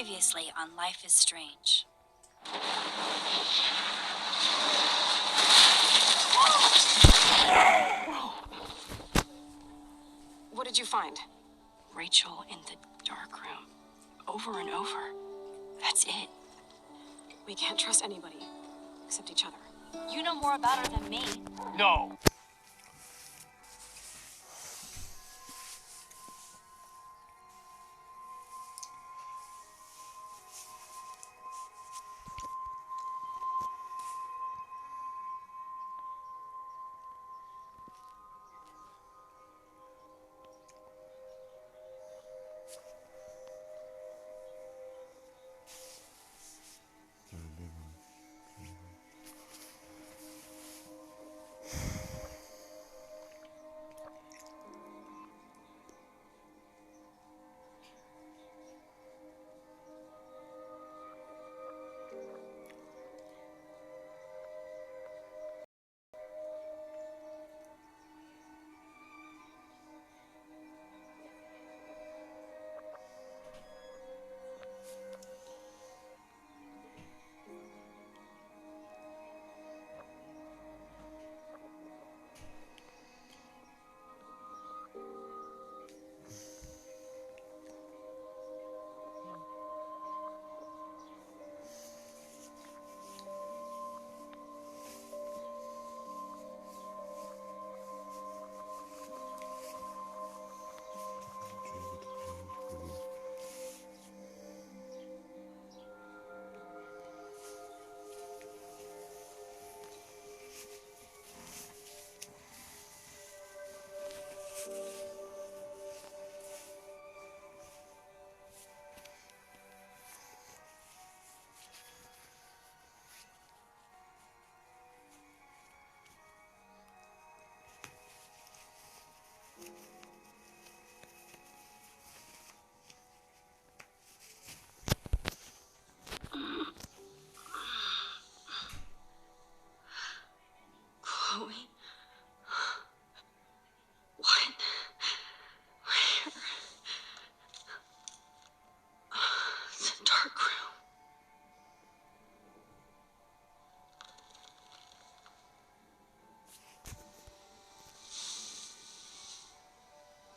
Previously on Life is Strange. What did you find? Rachel in the dark room. Over and over. That's it. We can't trust anybody, except each other. You know more about her than me. No. Chloe? What? Where? It's a dark room.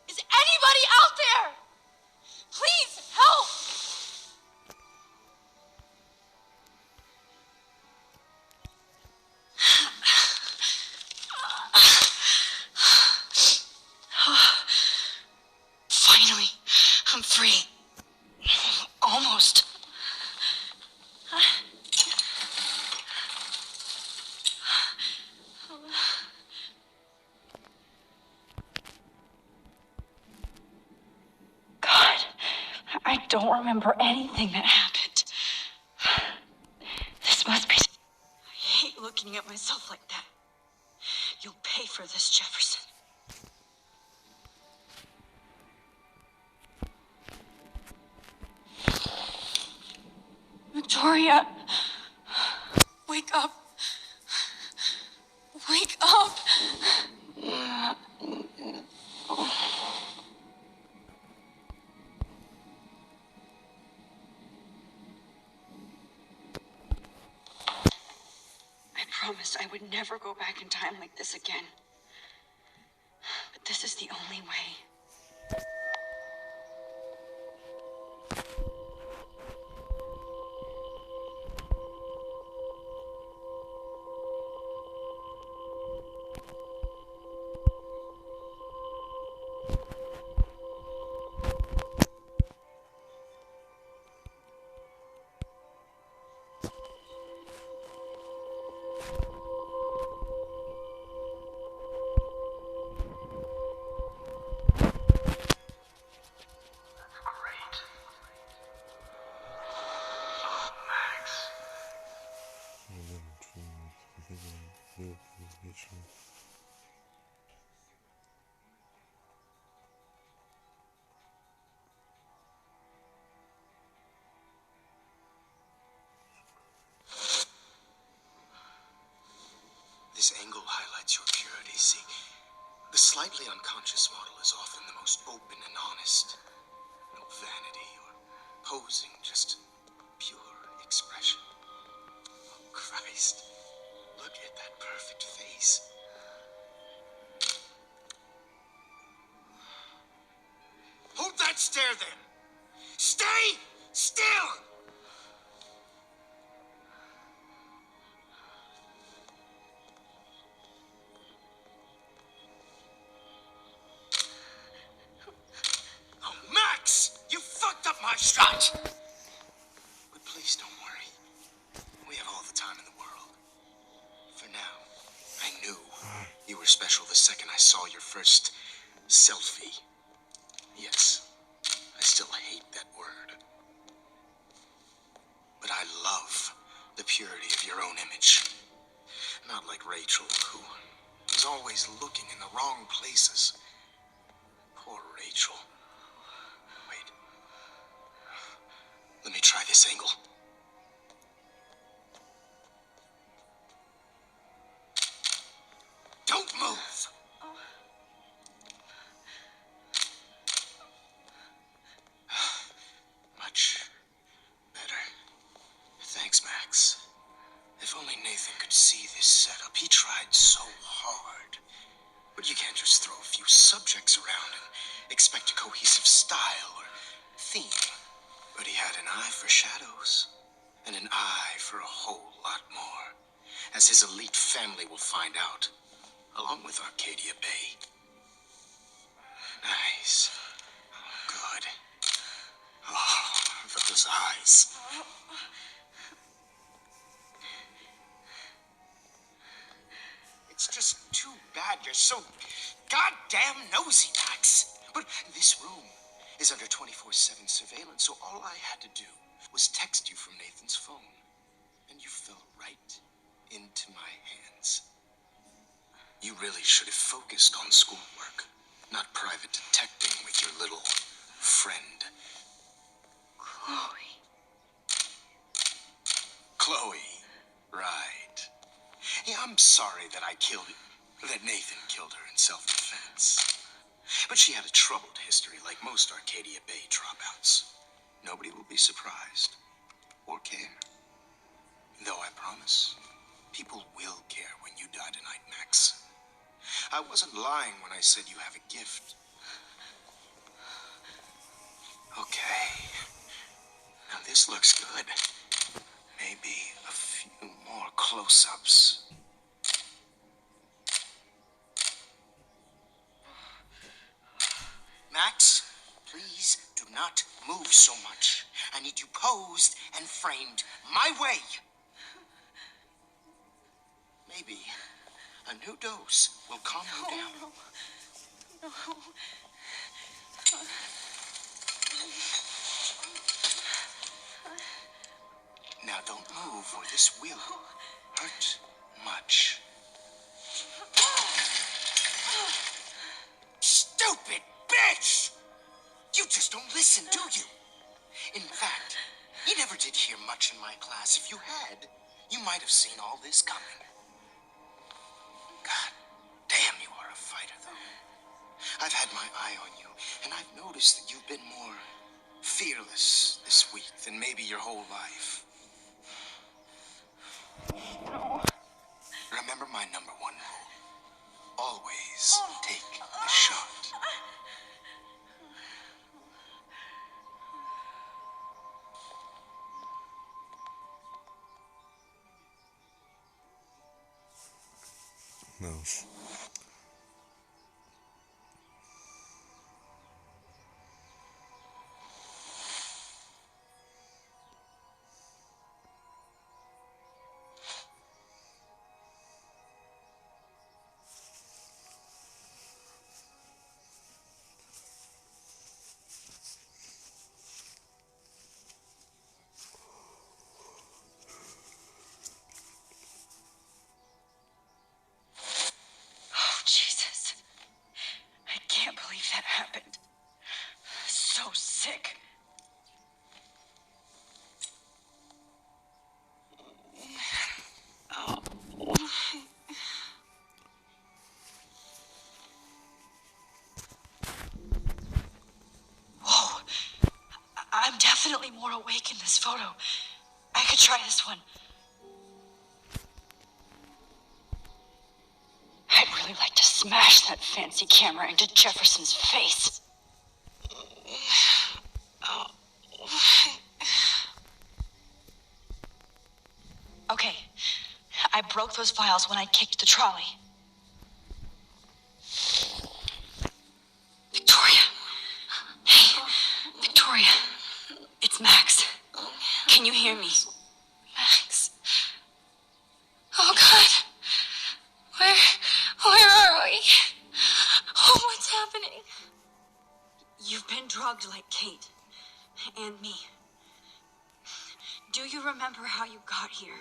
Is anybody out there? Please help! Finally, I'm free. Almost. God, I don't remember anything that happened. This must be... I hate looking at myself like that. You'll pay for this, Jefferson. Victoria, wake up. Wake up. I promised I would never go back in time like this again. But this is the only way. This angle highlights your purity. See, the slightly unconscious model is often the most open and honest. No vanity or posing, just pure expression. Oh, Christ. Look at that perfect face. Hold that stare then. Stay still! Oh, Max! You fucked up my shot! But please don't worry. We have all the time in the world. For now, I knew you were special the second I saw your first selfie. Yes, I still hate that word. But I love the purity of your own image. Not like Rachel, who is always looking in the wrong places. Poor Rachel. Wait. Let me try this angle. Don't move! Much better. Thanks, Max. If only Nathan could see this setup. He tried so hard. But you can't just throw a few subjects around and expect a cohesive style or theme. But he had an eye for shadows, and an eye for a whole lot more, as his elite family will find out, along with Arcadia Bay. Nice. Good. Oh, those eyes. It's just too bad you're so goddamn nosy, Max. But this room is under 24/7 surveillance, so all I had to do was text you from Nathan's phone. And you fell right into my hands. You really should have focused on schoolwork, not private detecting with your little friend. Chloe. Chloe. Right. Yeah, I'm sorry that Nathan killed her in self-defense. But she had a troubled history like most Arcadia Bay dropouts. Nobody will be surprised or care. Though I promise, people will care when you die tonight, Max. I wasn't lying when I said you have a gift. Okay. Now this looks good. Maybe a few more close-ups. Max, please do not move so much. I need you posed and framed my way. Maybe a new dose will calm you down. No. Now don't move or this will hurt much. Stupid bitch! You just don't listen, do you? In fact, you never did hear much in my class. If you had, you might have seen all this coming. God damn, you are a fighter, though. I've had my eye on you, and I've noticed that you've been more fearless this week than maybe your whole life. No. Remember my number one rule. Always take the shot. Mouse. awake in this photo. I could try this one. I'd really like to smash that fancy camera into Jefferson's face. Okay, I broke those files when I kicked the trolley. Victoria. Hey, Victoria. It's Max. Can you hear me? Max. Oh, God. Where are we? Oh, what's happening? You've been drugged like Kate. And me. Do you remember how you got here?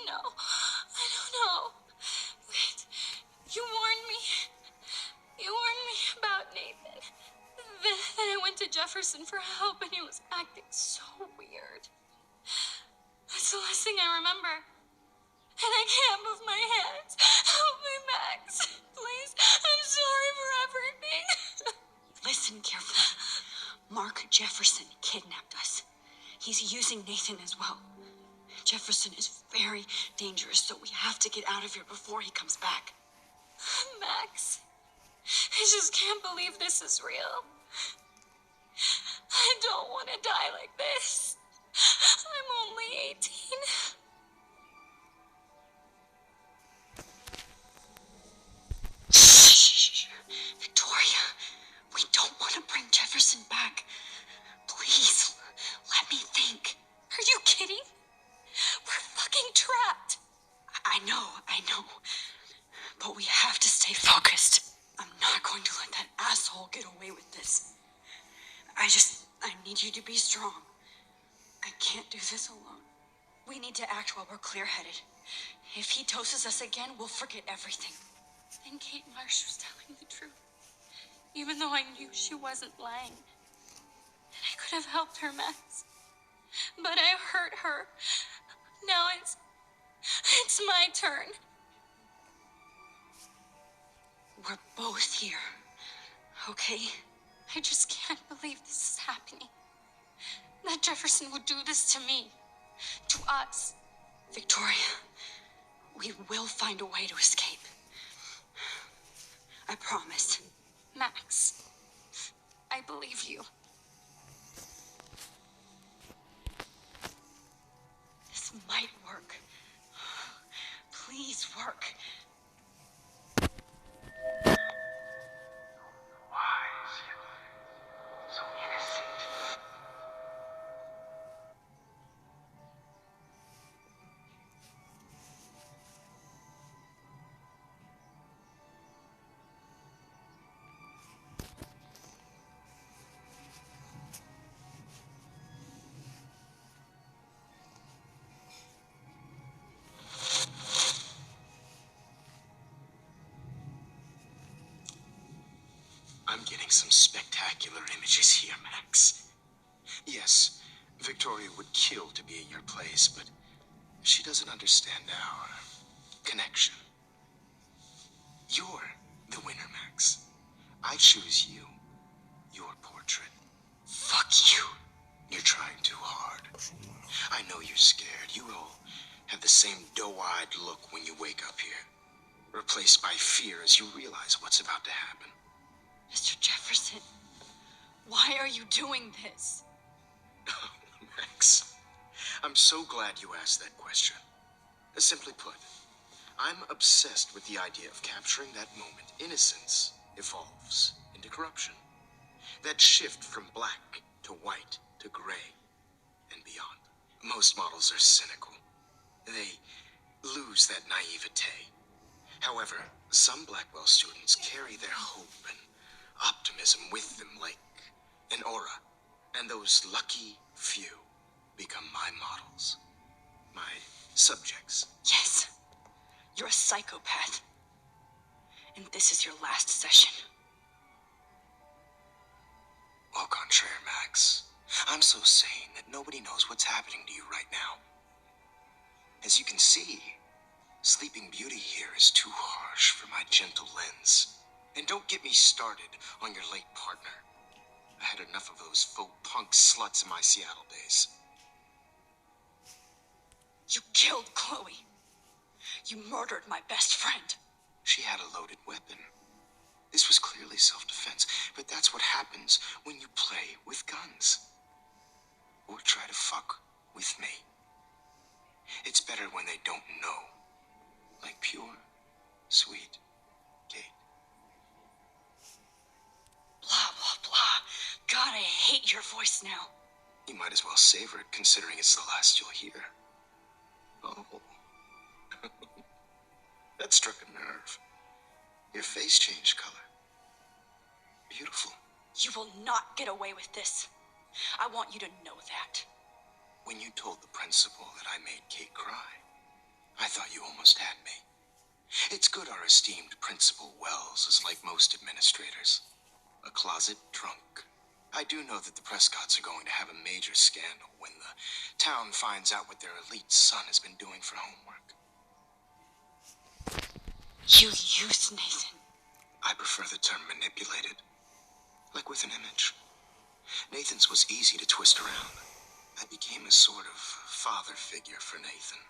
No, I don't know. Wait, you warned me. You warned me about Nathan. Then I went to Jefferson for help and he was acting so weird. That's the last thing I remember. And I can't move my hands. Help me, Max. Please, I'm sorry for everything. Listen carefully. Mark Jefferson kidnapped us. He's using Nathan as well. Jefferson is very dangerous, so we have to get out of here before he comes back. Max, I just can't believe this is real. I don't want to die like this. I'm only 18. Shh. Victoria, we don't want to bring Jefferson back. Please, let me think. Are you kidding? We're fucking trapped. I know. But we have to stay focused. I'm not going to let that asshole get away with this. I need you to be strong. I can't do this alone. We need to act while we're clear-headed. If he doses us again, we'll forget everything. And Kate Marsh was telling the truth. Even though I knew she wasn't lying. And I could have helped her, Max. But I hurt her. Now it's my turn. We're both here, okay? I just can't believe this is happening. That Jefferson would do this to me. To us. Victoria, we will find a way to escape. I promise. Max, I believe you. This might work. Please work. Wise yet so innocent. I'm getting some spectacular images here, Max. Yes, Victoria would kill to be in your place, but she doesn't understand our connection. You're the winner, Max. I choose you. Your portrait. Fuck you. You're trying too hard. I know you're scared. You all have the same doe-eyed look when you wake up here. Replaced by fear as you realize what's about to happen. Mr. Jefferson, why are you doing this? Max, I'm so glad you asked that question. Simply put, I'm obsessed with the idea of capturing that moment innocence evolves into corruption. That shift from black to white to gray and beyond. Most models are cynical. They lose that naivete. However, some Blackwell students carry their hope and optimism with them like an aura. And those lucky few become my models. My subjects. Yes, you're a psychopath. And this is your last session. Au contraire, Max. I'm so sane that nobody knows what's happening to you right now. As you can see, Sleeping Beauty here is too harsh for my gentle lens. And don't get me started on your late partner. I had enough of those faux punk sluts in my Seattle days. You killed Chloe. You murdered my best friend. She had a loaded weapon. This was clearly self-defense, but that's what happens when you play with guns. Or try to fuck with me. It's better when they don't know. Like pure, sweet Kate. Blah, blah, blah. God, I hate your voice now. You might as well savor it, considering it's the last you'll hear. Oh. That struck a nerve. Your face changed color. Beautiful. You will not get away with this. I want you to know that. When you told the principal that I made Kate cry, I thought you almost had me. It's good our esteemed Principal Wells is like most administrators. A closet drunk. I do know that the Prescotts are going to have a major scandal when the town finds out what their elite son has been doing for homework. You used Nathan. I prefer the term manipulated. Like with an image. Nathan's was easy to twist around. I became a sort of father figure for Nathan.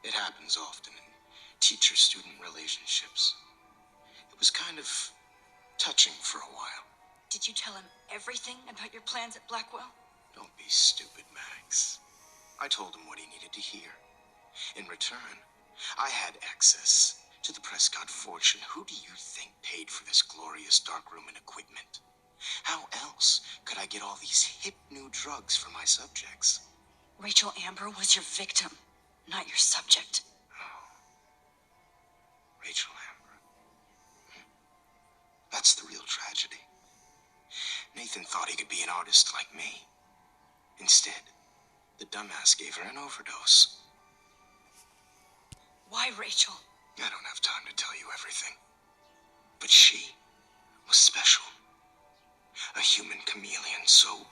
It happens often in teacher-student relationships. It was kind of touching for a while. Did you tell him everything about your plans at Blackwell? Don't be stupid, Max. I told him what he needed to hear. In return, I had access to the Prescott fortune. Who do you think paid for this glorious darkroom and equipment? How else could I get all these hip new drugs for my subjects? Rachel Amber was your victim, not your subject. Rachel Amber. That's the real tragedy. Nathan thought he could be an artist like me. Instead, the dumbass gave her an overdose. Why Rachel? I don't have time to tell you everything. But she was special. A human chameleon, so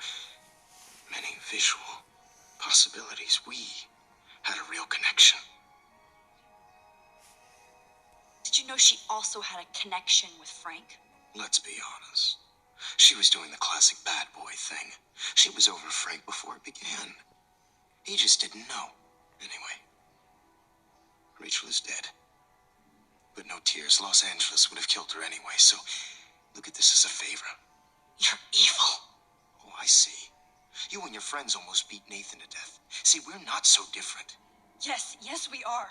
many visual possibilities. We had a real connection. Did you know she also had a connection with Frank? Let's be honest. She was doing the classic bad boy thing. She was over Frank before it began. He just didn't know. Anyway, Rachel is dead. But no tears. Los Angeles would have killed her anyway, so look at this as a favor. You're evil. Oh, I see. You and your friends almost beat Nathan to death. See, we're not so different. Yes, we are.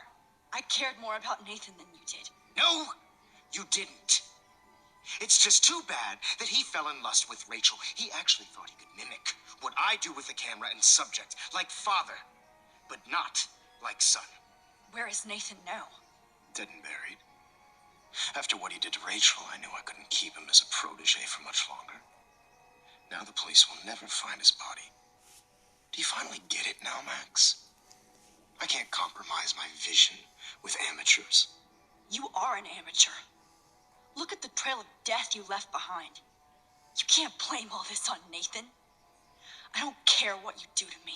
I cared more about Nathan than you did. No, you didn't. It's just too bad that he fell in lust with Rachel. He actually thought he could mimic what I do with the camera and subject, like father, but not like son. Where is Nathan now? Dead and buried. After what he did to Rachel, I knew I couldn't keep him as a protege for much longer. Now the police will never find his body. Do you finally get it now, Max? I can't compromise my vision with amateurs. You are an amateur. Look at the trail of death you left behind. You can't blame all this on Nathan. I don't care what you do to me.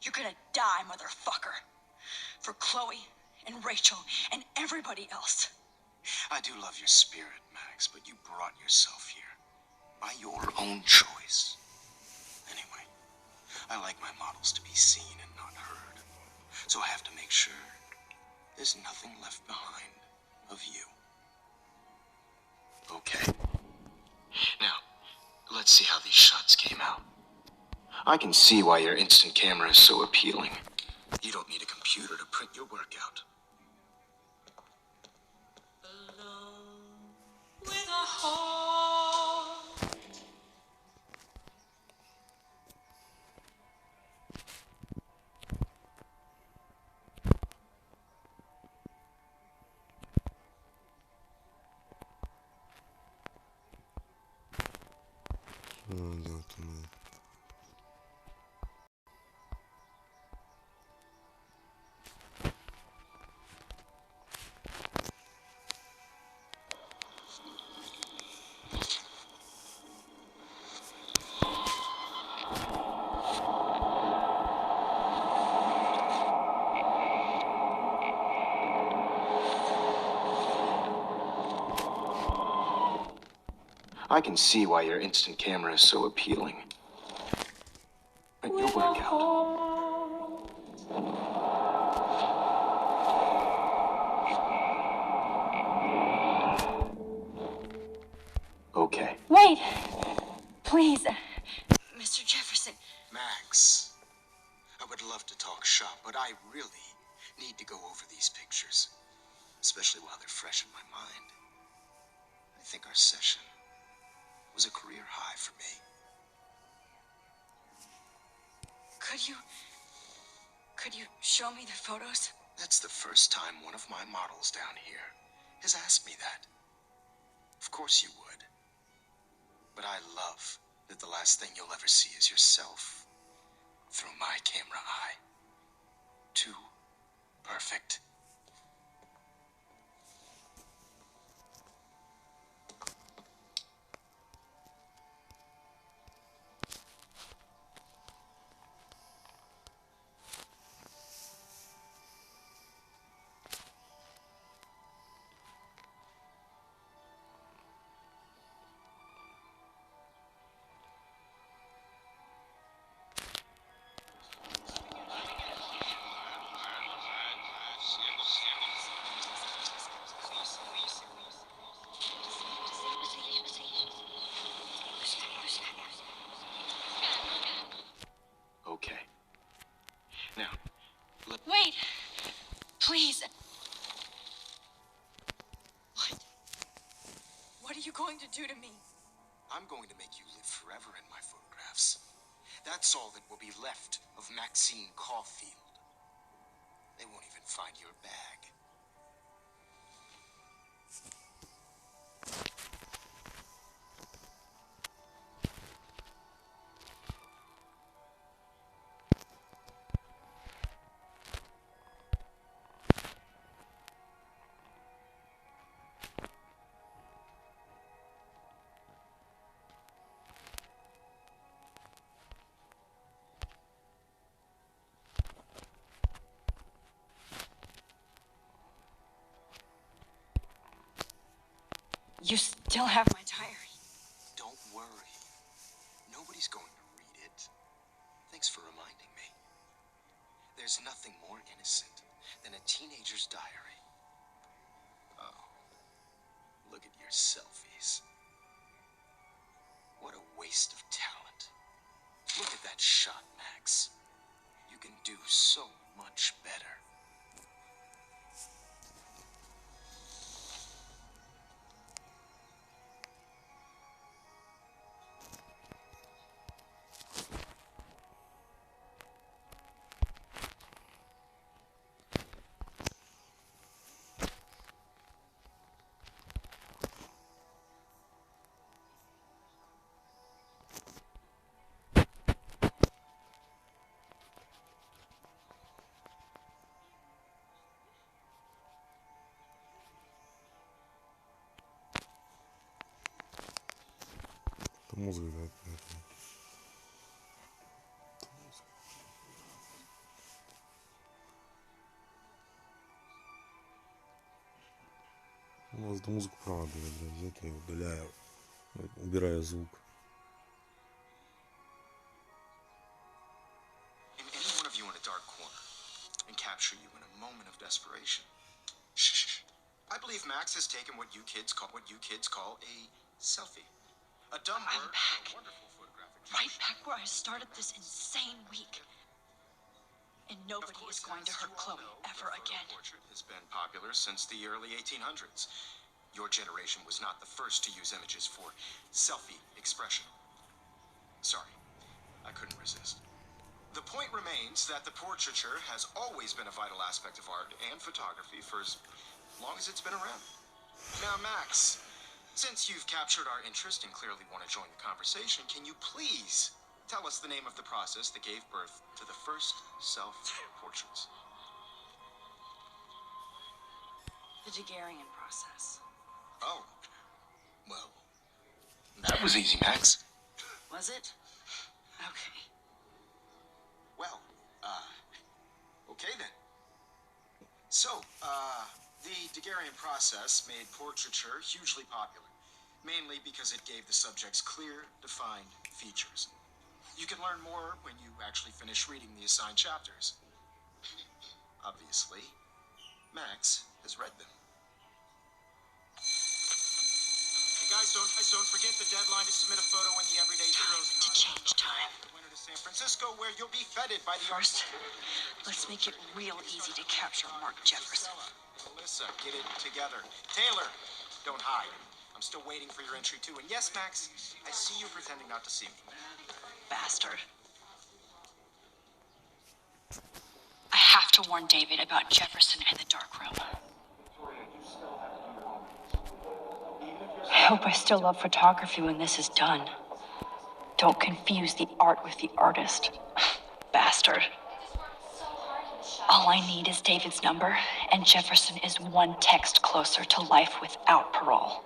You're gonna die, motherfucker. For Chloe and Rachel and everybody else. I do love your spirit, Max, but you brought yourself here by your own choice. Anyway, I like my models to be seen and not heard, so I have to make sure there's nothing left behind of you. Okay. Now, let's see how these shots came out. I can see why your instant camera is so appealing. You don't need a computer to print your work out. With a heart. I can see why your instant camera is so appealing. But you'll work out. Okay. Wait! Please. Mr. Jefferson. Max, I would love to talk shop, but I really need to go over these pictures, especially while they're fresh in my mind. I think our session was a career high for me. Could you show me the photos? That's the first time one of my models down here has asked me that. Of course you would. But I love that the last thing you'll ever see is yourself through my camera eye. Too perfect. Okay. Now, Wait! Please! What? What are you going to do to me? I'm going to make you live forever in my photographs. That's all that will be left of Maxine Caulfield. They won't even find your bag. You still have my diary. Don't worry. Nobody's going to read it. Thanks for reminding me. There's nothing more innocent than a teenager's diary. Oh, look at your selfies. What a waste of talent. Look at that shot, Max. You can do so much better. Музыка какая-то. У нас эту музыку правда взять, я удаляю, убираю звук. In any one of you in a dark corner and capture you in a moment of desperation. Shh. I believe Max has taken what you kids call a selfie. A dumb I'm word back. for a wonderful photographic Right tradition. back where I started this insane week. And nobody is going to hurt Chloe ever again. Portrait has been popular since the early 1800s. Your generation was not the first to use images for selfie expression. Sorry, I couldn't resist. The point remains that the portraiture has always been a vital aspect of art and photography for as long as it's been around. Now, Max, since you've captured our interest and clearly want to join the conversation, can you please tell us the name of the process that gave birth to the first self-portraits? The Daguerrean process. Oh, well, that was easy, Max. Was it? Okay. Well, okay then. So, the Daguerrean process made portraiture hugely popular. mainly because it gave the subjects clear, defined features. You can learn more when you actually finish reading the assigned chapters. Obviously, Max has read them. And guys, don't forget the deadline to submit a photo in the Everyday Heroes To change time. The winter to San Francisco, where you'll be feted by the First, let's make it real easy to capture Mark Jefferson. Melissa, get it together. Taylor, don't hide. I'm still waiting for your entry too. And yes, Max, I see you pretending not to see me. Bastard. I have to warn David about Jefferson and the dark room. I hope I still love photography when this is done. Don't confuse the art with the artist. Bastard. All I need is David's number, and Jefferson is one text closer to life without parole.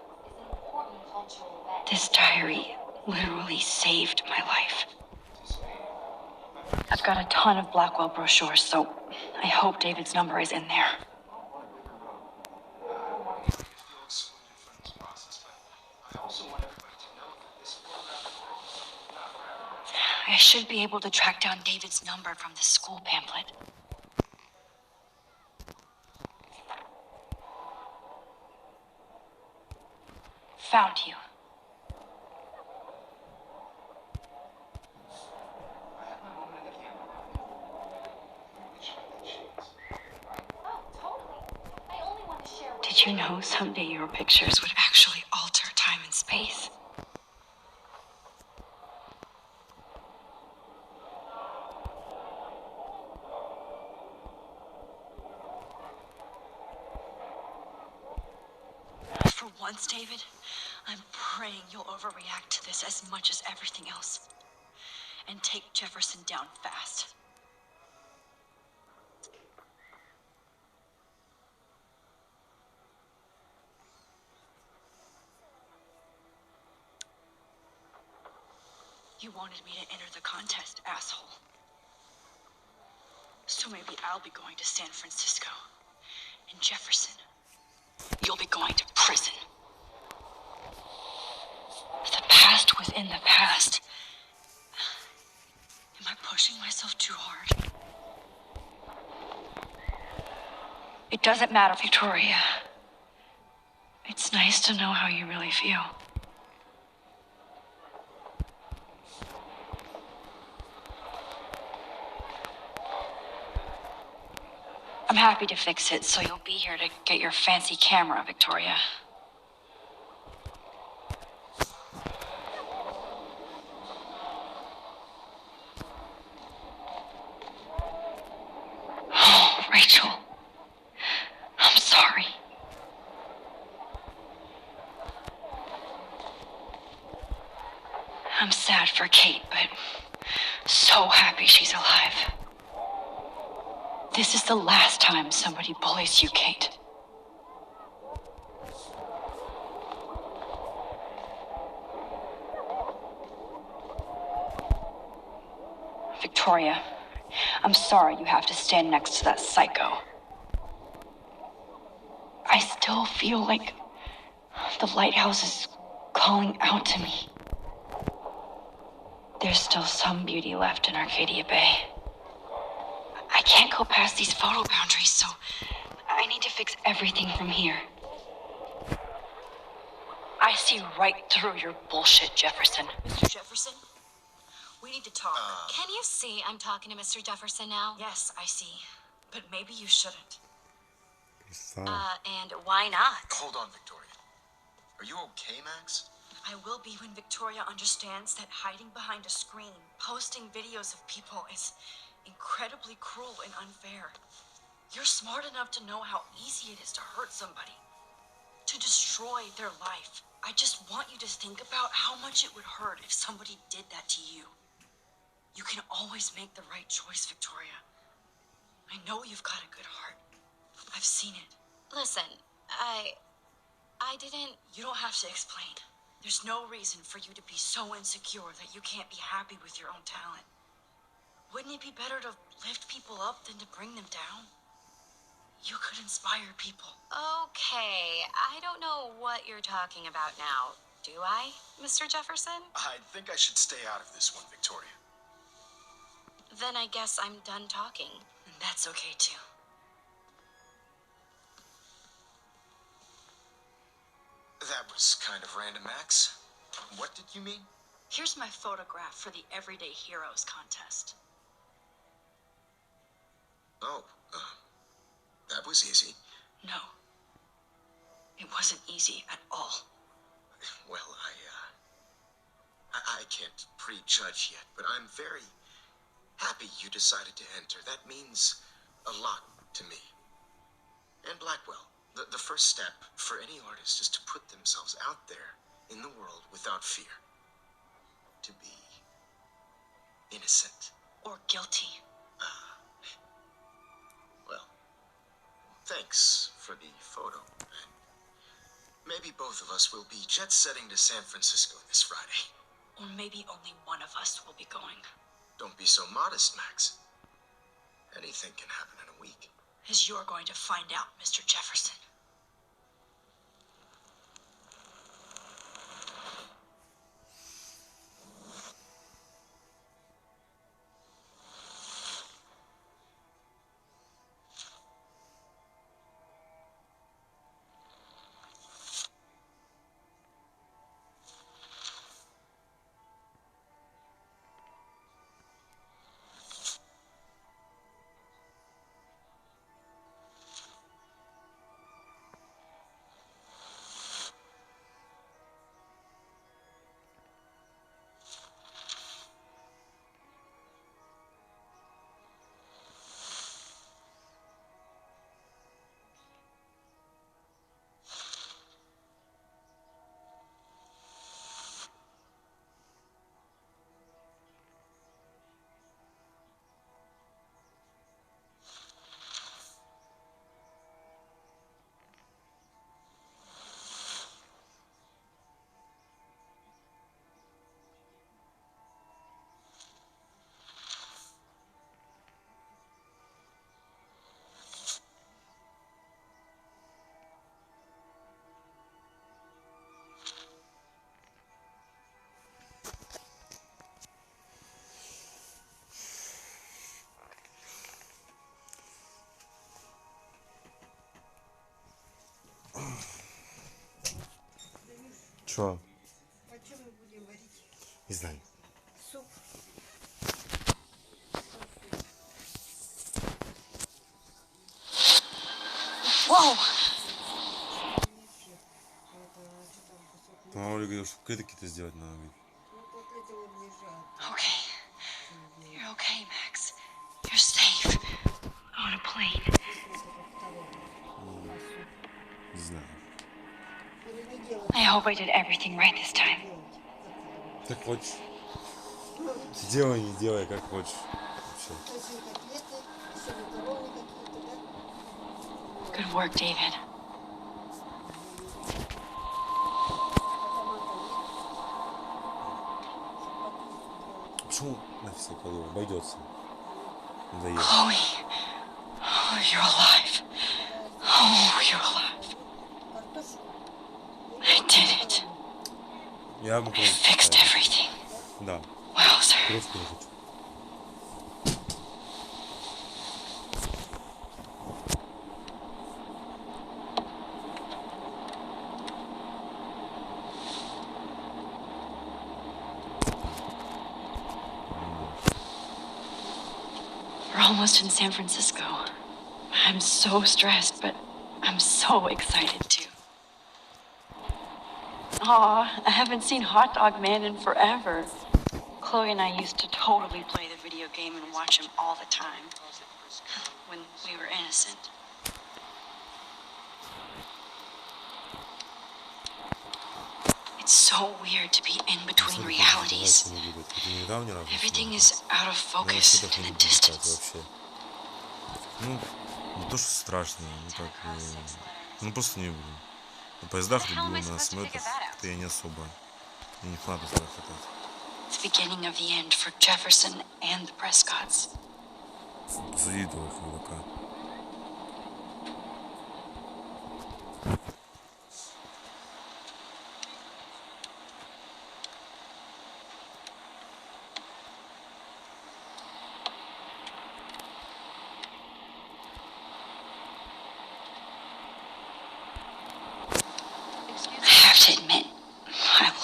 This diary literally saved my life. I've got a ton of Blackwell brochures, so I hope David's number is in there. I should be able to track down David's number from the school pamphlet. Found you. Did you know someday your pictures would actually alter time and space? For once, David, I'm praying you'll overreact to this as much as everything else. And take Jefferson down fast. You wanted me to enter the contest, asshole. So maybe I'll be going to San Francisco. And Jefferson, you'll be going to prison. The past was in the past. Am I pushing myself too hard? It doesn't matter, Victoria. It's nice to know how you really feel. I'm happy to fix it, so you'll be here to get your fancy camera, Victoria. Oh, Rachel. I'm sorry. I'm sad for Kate, but so happy she's alive. This is the last time somebody bullies you, Kate. Victoria, I'm sorry you have to stand next to that psycho. I still feel like the lighthouse is calling out to me. There's still some beauty left in Arcadia Bay. I can't go past these photo boundaries, so I need to fix everything from here. I see right through your bullshit, Jefferson. Mr. Jefferson, we need to talk. Can you see I'm talking to Mr. Jefferson now? Yes, I see. But maybe you shouldn't. And why not? Hold on, Victoria. Are you okay, Max? I will be when Victoria understands that hiding behind a screen, posting videos of people is incredibly cruel and unfair. You're smart enough to know how easy it is to hurt somebody, to destroy their life. I just want you to think about how much it would hurt if somebody did that to you. You can always make the right choice, Victoria. I know you've got a good heart. I've seen it. Listen, I didn't... You don't have to explain. There's no reason for you to be so insecure that you can't be happy with your own talent. Wouldn't it be better to lift people up than to bring them down? You could inspire people. Okay, I don't know what you're talking about now. Do I, Mr. Jefferson? I think I should stay out of this one, Victoria. Then I guess I'm done talking. And that's okay too. That was kind of random, Max. What did you mean? Here's my photograph for the Everyday Heroes contest. Oh, that was easy. No. It wasn't easy at all. Well, I can't prejudge yet, but I'm very happy you decided to enter. That means a lot to me. And Blackwell, the first step for any artist is to put themselves out there in the world without fear. To be innocent. Or guilty. Well, thanks for the photo. And maybe both of us will be jet-setting to San Francisco this Friday. Or maybe only one of us will be going. Don't be so modest, Max. Anything can happen in a week. As you're going to find out, Mr. Jefferson. Чё? Не знаю. Whoa! Мама говорила, что какие-то сделать надо. Okay. You're okay, Max. You're safe. On a plane. Не знаю. I hope I did everything right this time. Как хочешь. Делай, не делай, как хочешь. Вообще. Good work, David. Почему на все кладу? Обойдется. Надоело. Chloe. Oh, you're alive. Oh, you're alive. I did it. Я бы I fixed everything. Да. Well, sir. Просто не хочу. We're almost in San Francisco. I'm so stressed, but I'm so excited too. Aw, I haven't seen Hot Dog Man in forever. Chloe and I used to totally play the video game and watch him all the time. When we were innocent. It's so weird to be in between realities. Everything is out of focus in the distance. Ну, не то, что страшно, ну так, ну просто не буду. На поездах люблю, на самолетах как-то я не особо. Я не фанат этого катать. The beginning of the end for Jefferson and the Prescotts. Суди этого дурака.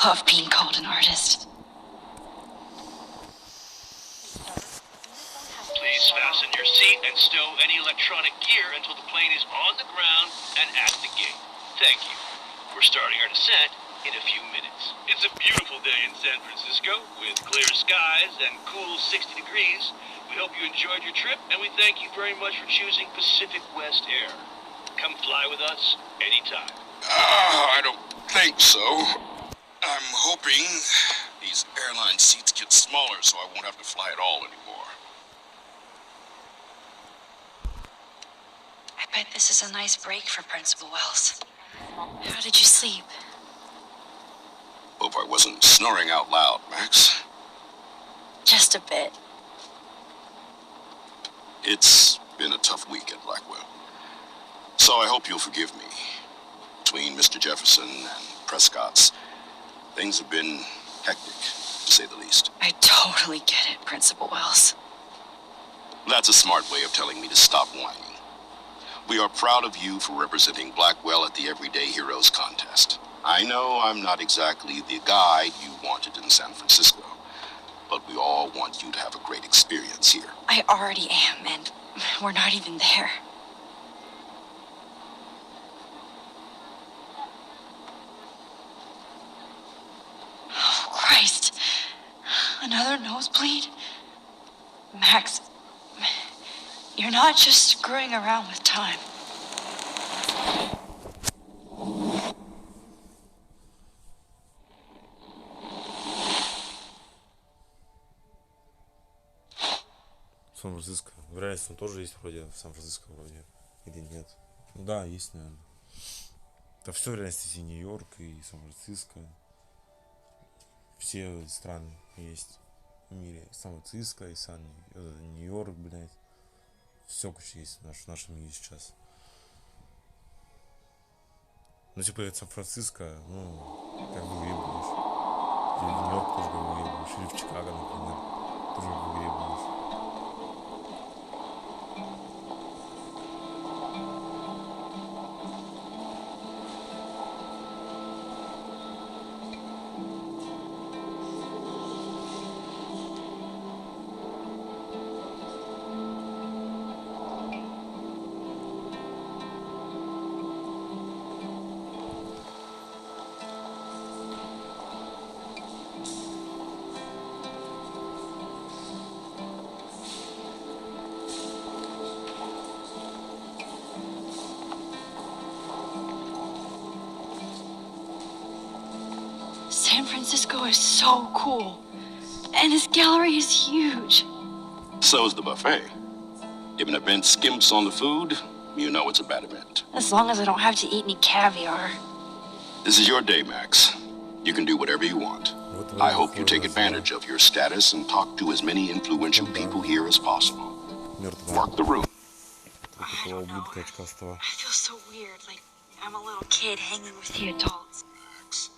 love being called an artist. Please fasten your seat and stow any electronic gear until the plane is on the ground and at the gate. Thank you. We're starting our descent in a few minutes. It's a beautiful day in San Francisco with clear skies and cool 60 degrees. We hope you enjoyed your trip, and we thank you very much for choosing Pacific West Air. Come fly with us anytime. I don't think so. I'm hoping these airline seats get smaller so I won't have to fly at all anymore. I bet this is a nice break for Principal Wells. How did you sleep? Hope I wasn't snoring out loud, Max. Just a bit. It's been a tough week at Blackwell. So I hope you'll forgive me. Between Mr. Jefferson and Prescott's, things have been hectic, to say the least. I totally get it, Principal Wells. That's a smart way of telling me to stop whining. We are proud of you for representing Blackwell at the Everyday Heroes contest. I know I'm not exactly the guide you wanted in San Francisco, but we all want you to have a great experience here. I already am, and we're not even there. Oh, Christ. Another nosebleed? Max, you're not just screwing around with time. Сан-Франциско. Вероятно, там тоже есть вроде, в Сан-Франциско вроде. Или нет? Ну да, есть, наверное. Да все в реальности и Нью-Йорк, и Сан-Франциско. Все страны есть в мире. Сан-Франциско, и Нью-Йорк, блядь. Все куча есть в нашем мире сейчас. Ну, типа, это Сан-Франциско, ну, как бы выебываешь. Или в Нью-Йорк тоже как бы выебываешь. Или в Чикаго, например, тоже как бы выебываешь. San Francisco is so cool. And this gallery is huge. So is the buffet. If an event skimps on the food, you know it's a bad event. As long as I don't have to eat any caviar. This is your day, Max. You can do whatever you want. I hope you take advantage of your status and talk to as many influential people here as possible. Work the room. I don't know. I feel so weird, like I'm a little kid hanging with the adults. Max,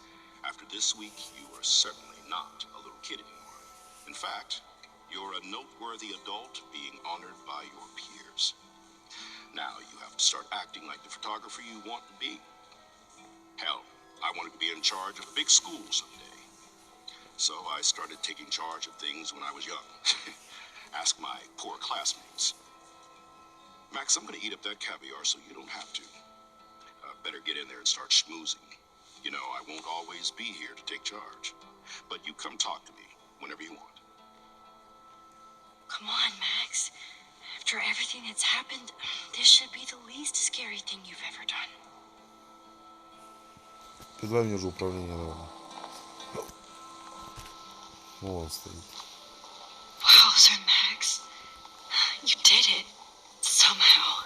after this week, you are certainly not a little kid anymore. In fact, you're a noteworthy adult being honored by your peers. Now you have to start acting like the photographer you want to be. Hell, I wanted to be in charge of a big school someday. So I started taking charge of things when I was young. Ask my poor classmates. Max, I'm going to eat up that caviar so you don't have to. Better get in there and start schmoozing. You know, I won't always be here to take charge. But you come talk to me whenever you want. Come on, Max. After everything that's happened, this should be the least scary thing you've ever done. Давай мне уже управление давай. Вон он стоит. Wowzer, Max. You did it. Somehow.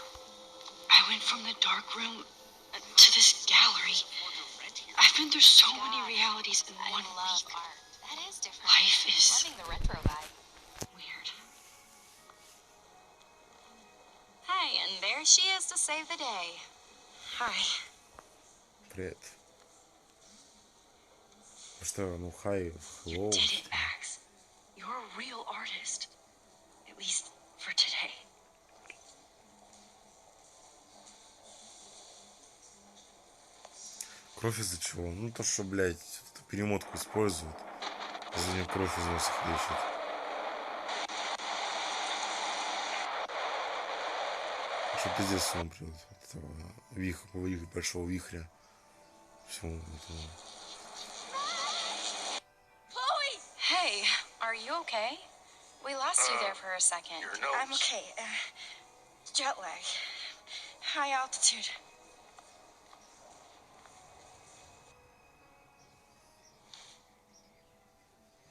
I went from the dark room to this gallery. I've been through so many realities in one week. That is different. Life is Loving the retro vibe. weird. Hey, and there she is to save the day. Hi. Привет. Что, ну хай, You hello. did it, Max. You're a real artist. At least for today. Кровь из-за чего? Ну то, что, блядь, перемотку используют. За нее кровь из носа хлещет. Что пиздец с ума прет от этого большого вихря. Всего этого. Hey, are you okay? We lost you there for a second. Your nose. I'm okay. Jet lag. High altitude.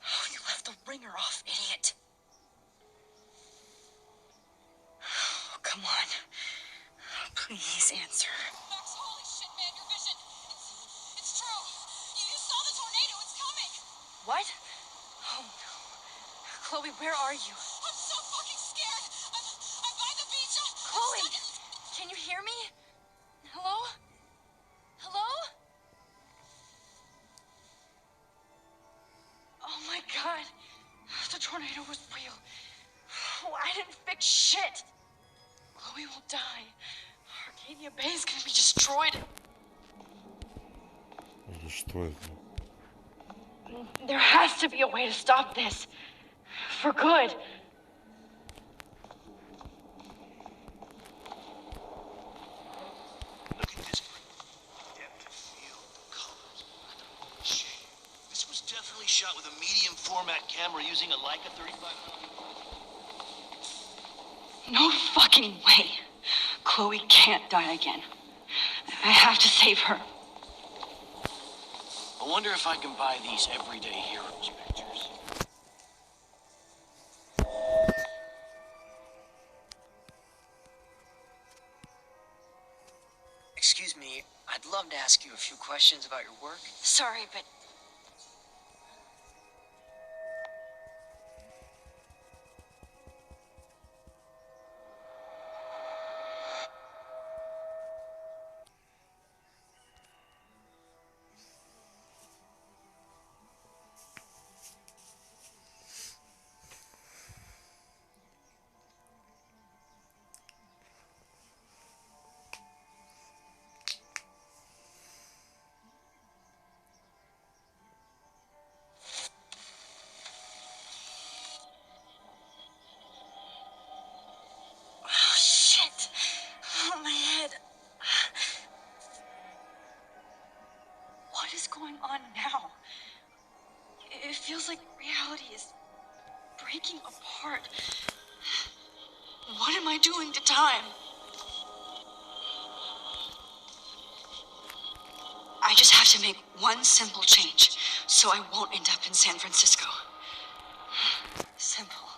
Oh, you left the ringer off, idiot. Oh, come on. Please answer. Max, holy shit, man, your vision. It's true. You saw the tornado. It's coming. What? Oh, no. Chloe, where are you? I'm so fucking scared. I'm by the beach. Chloe, can you hear me? Hello? Hello? Oh my God. The tornado was real. Oh, I didn't fix shit. Chloe will die. Arcadia Bay is gonna be destroyed. Что это? There has to be a way to stop this. For good. Look at this. Depth of field, colors, shade. This was definitely shot with a medium format camera using a Leica 35mm. No fucking way. Chloe can't die again. I have to save her. I wonder if I can buy these everyday heroes pictures. Excuse me, I'd love to ask you a few questions about your work. Sorry, but oh, shit. Oh, my head. What is going on now? It feels like reality is breaking apart. What am I doing to time? I just have to make one simple change so I won't end up in San Francisco. Simple.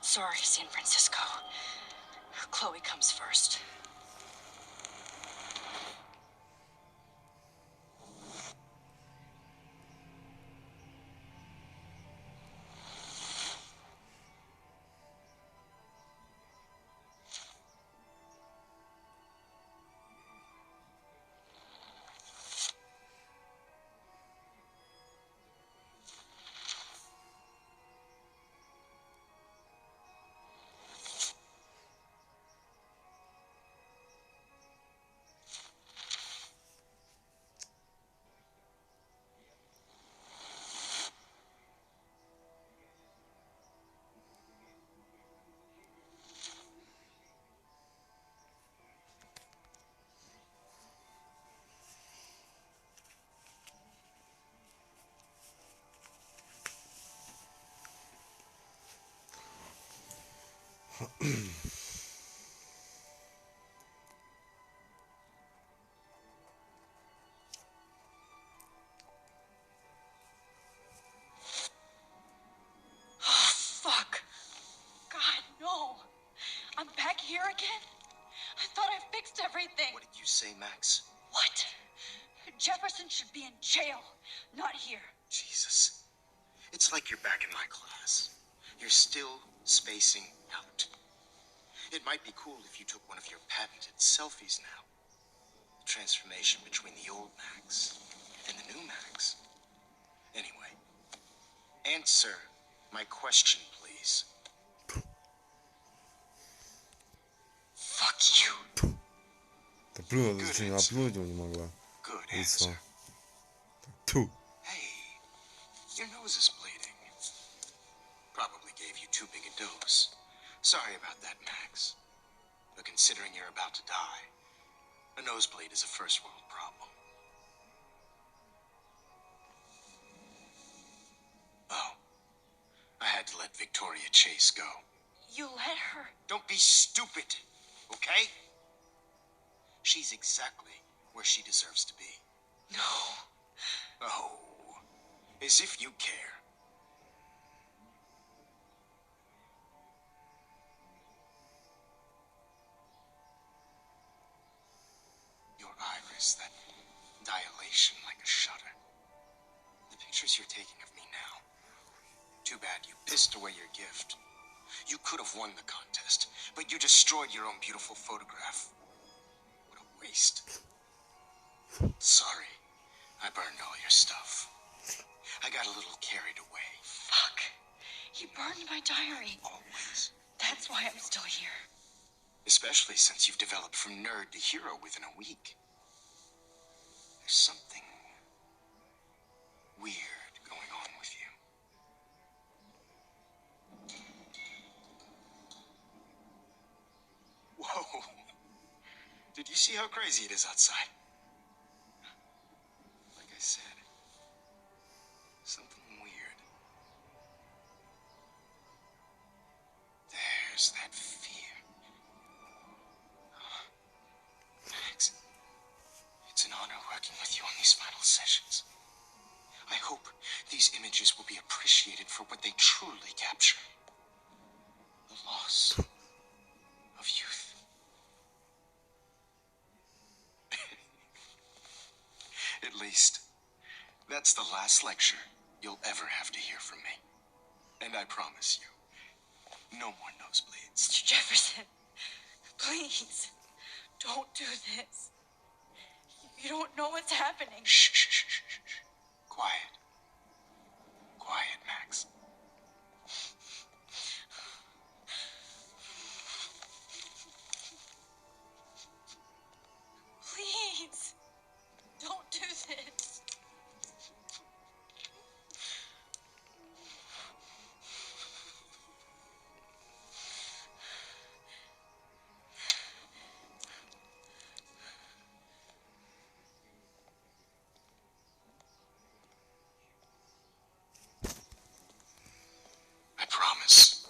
Sorry, San Francisco. Chloe comes first. Fuck. God, no. I'm back here again? I thought I fixed everything. What did you say, Max? What? Jefferson should be in jail, not here. Jesus. It's like you're back in my class. You're still spacing out. It might be cool if you took one of your patented selfies now. The transformation between the old Max and the new Max. Anyway, answer my question, please. Fuck you. Да плюнуть, ты что, не оплюнуть его не могла? Good Лицо. answer. Tüh. Hey, your nose is bleeding. Probably gave you too big a dose. Sorry about that, Max. But considering you're about to die, a nosebleed is a first world problem. Oh, I had to let Victoria Chase go. You let her? Don't be stupid, okay? She's exactly where she deserves to be. No. Oh, as if you care. Your iris, that dilation like a shutter. The pictures you're taking of me now. Too bad you pissed away your gift. You could have won the contest, but you destroyed your own beautiful photograph. What a waste. Sorry, I burned all your stuff. I got a little carried away. Fuck. He burned my diary. Always. That's why I'm still here. Especially since you've developed from nerd to hero within a week. There's something weird going on with you. Whoa. Did you see how crazy it is outside? Like I said, something weird. There's that fear. Max, it's an honor working with you on these final sessions. I hope these images will be appreciated for what they truly capture. The loss of youth. At least, that's the last lecture you'll ever have to hear from me. And I promise you, no more nosebleeds. Mr. Jefferson, please, don't do this. You don't know what's happening. Shh, shh, shh, shh, shh. Quiet. Quiet, Max. Please, don't do this. I promise.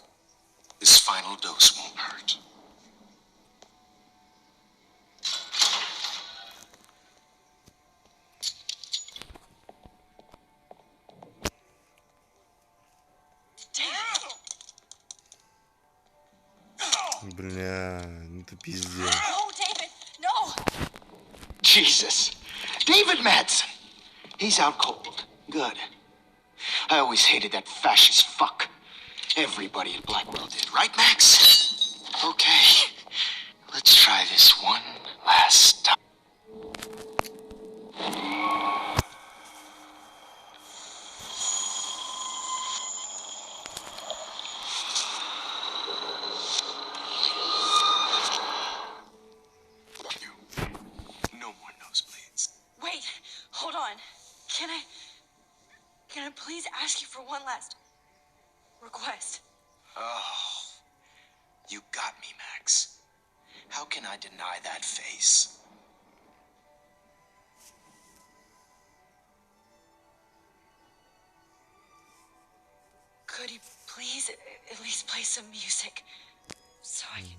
This final dose won't hurt. Бля, ну это пиздец. No, David, no. Jesus. David Madsen. He's out cold. Good. I always hated that fascist fuck. Everybody at Blackwell did, right, Max? Okay. Let's try this one last time. No more nosebleeds. Wait, hold on. Can I please ask you for one last request? Oh, you got me, Max. How can I deny that face? Could you please at least play some music so I can...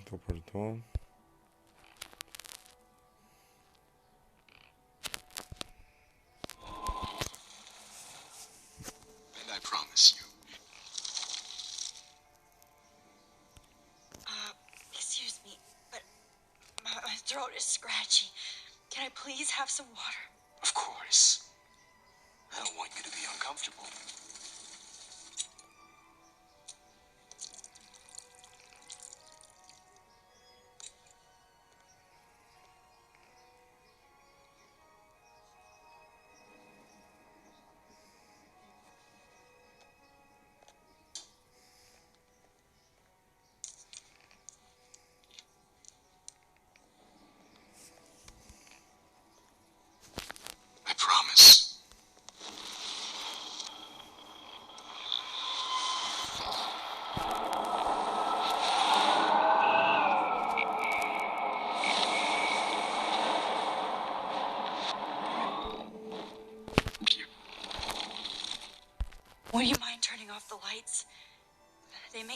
То пальто. And I promise you. Excuse me, but my throat is scratchy. Can I please have some water? Of course. I don't want you to be uncomfortable.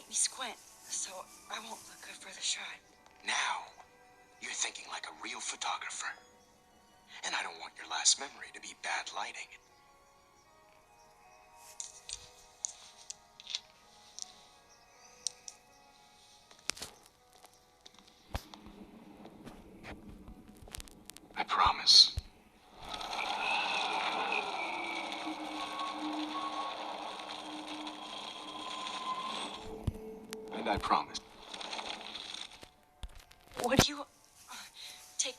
make me squint, so I won't look good for the shot. Now, you're thinking like a real photographer. And I don't want your last memory to be bad lighting. I promise. And I promise. Would you take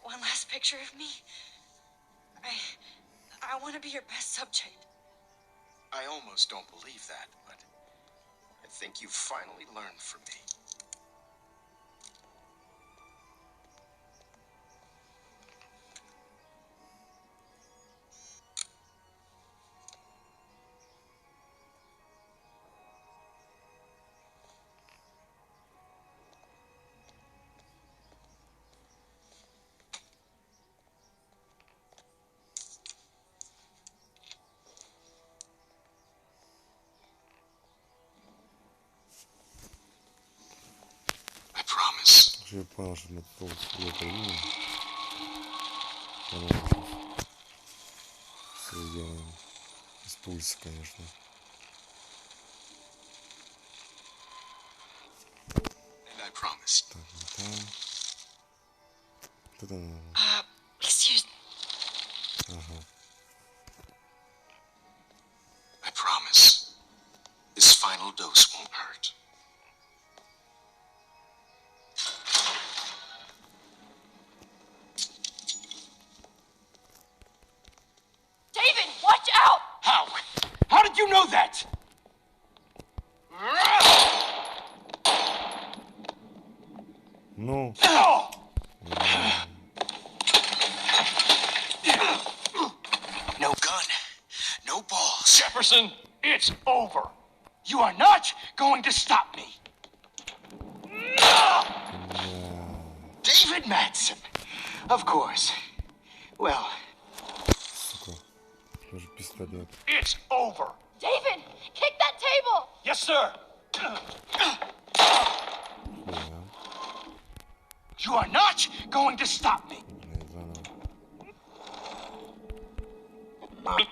one last picture of me? I want to be your best subject. I almost don't believe that, but I think you've finally learned from me. I promise. Я понял, что мы тут это видим. Все делаем. С пульса, конечно. And I promise. Так, вот там. Тут она. Excuse me. Ага. I promise. This final dose won't hurt. David, watch out! How? How did you know that? Ну, No gun. No balls. Jefferson, it's over. You are not going to stop me. David Madsen. Of course. Well, сука. Тоже пистолет. It's over. David, kick that table! Yes, sir. Хуя. You are not going to stop me. Блядь, заново.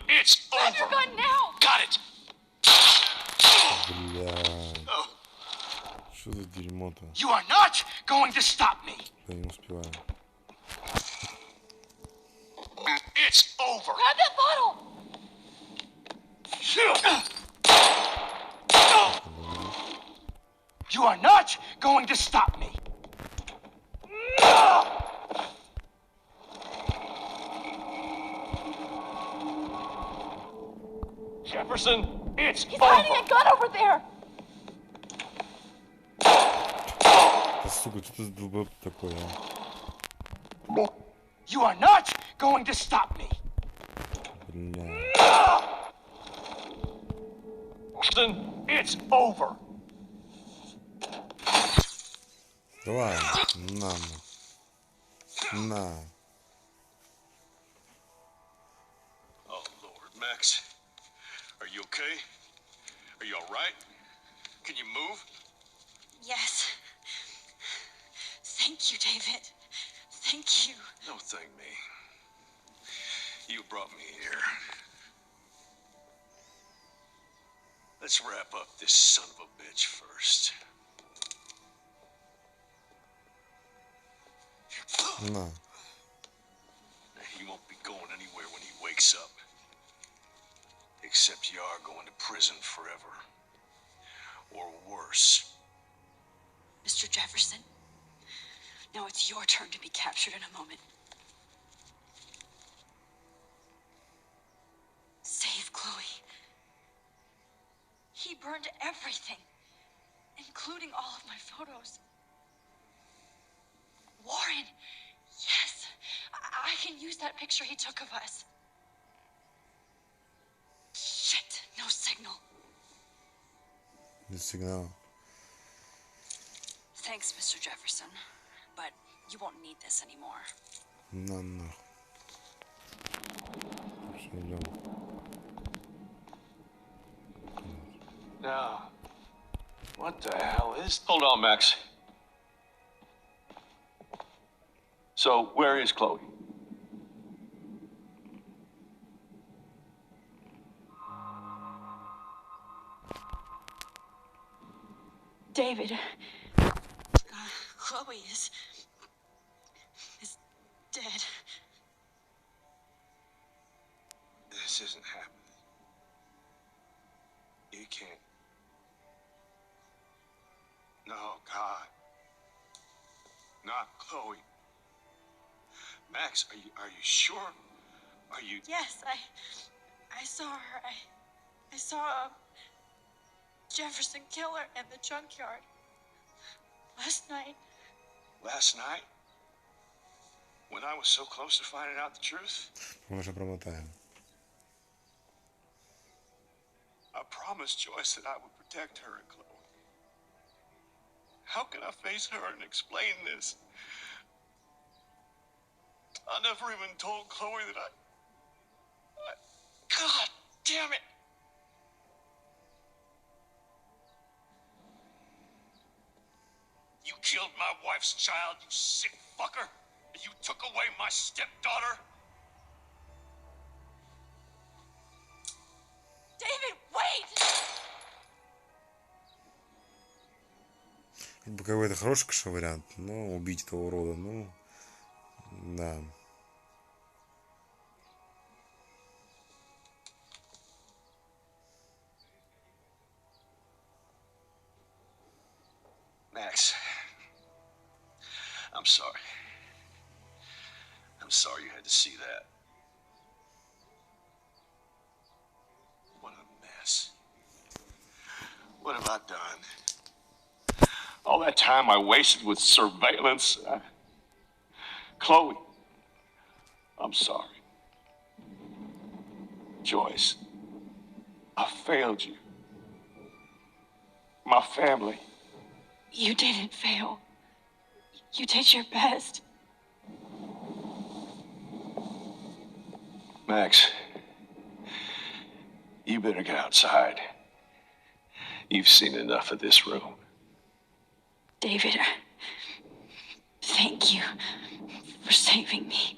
It's Grab your over. gun now! Got it. Блядь. Что за дерьмо-то? You are not going to stop me. Да не успеваю. It's over. Grab that bottle! You are not going to stop me. Jefferson, it's He's hiding over. a gun over there! Да сука, что ты за долбоеб такой, а? You are not going to stop me. Бля. Jefferson, it's over. Давай, на, на. Oh, Lord, Max. Are you okay? Are you all right? Can you move? Yes. Thank you, David. Thank you. No, thank me. You brought me here. Let's wrap up this son of a bitch first. На. He won't be going anywhere when he wakes up. Except you are going to prison forever. Or worse. Mr. Jefferson, now it's your turn to be captured in a moment. Save Chloe. He burned everything, including all of my photos. Warren, yes, I can use that picture he took of us. Shit, no signal. Без сигнала. Thanks, Mr. Jefferson, but you won't need this anymore. На нахуй. Все, идем. Now, What the hell is... Hold on, Max. So, where is Chloe? David, Chloe is dead. This isn't happening. You can't. No, God. Not Chloe. Max, are you sure? Are you... Yes, I saw her. I saw Jefferson kill her in the junkyard last night. Last night? When I was so close to finding out the truth? Мы уже промотаем. I promised Joyce that I would protect her and Chloe. How can I face her and explain this? I never even told Chloe that I... God damn it! You killed my wife's child, you sick fucker! You took away my stepdaughter! David, wait! Как бы это хороший, конечно, вариант, но убить этого урода, ну, да. Max, I'm sorry. I'm sorry you had to see that. What a mess. What have I done? All that time I wasted with surveillance. Chloe, I'm sorry. Joyce, I failed you. My family. You didn't fail. You did your best. Max, you better get outside. You've seen enough of this room. David, thank you for saving me.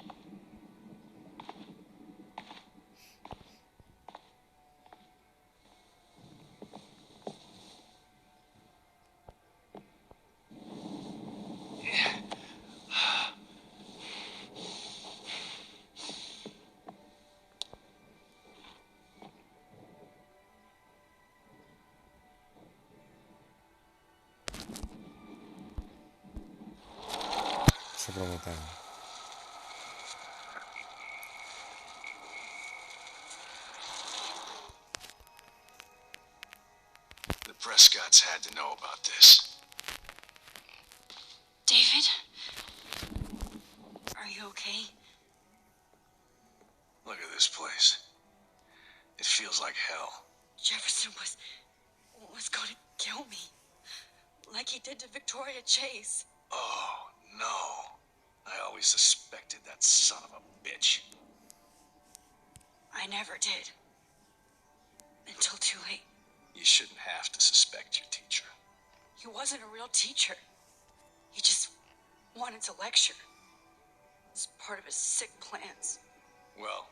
Все промотаем. The Prescotts had to know about this. David, are you okay? Look at this place. It feels like hell. Jefferson was going to kill me, like he did to Victoria Chase. Oh, no. I always suspected that son of a bitch. I never did. Until too late. You shouldn't have to suspect your teacher. He wasn't a real teacher. He just wanted to lecture. It's part of his sick plans. Well,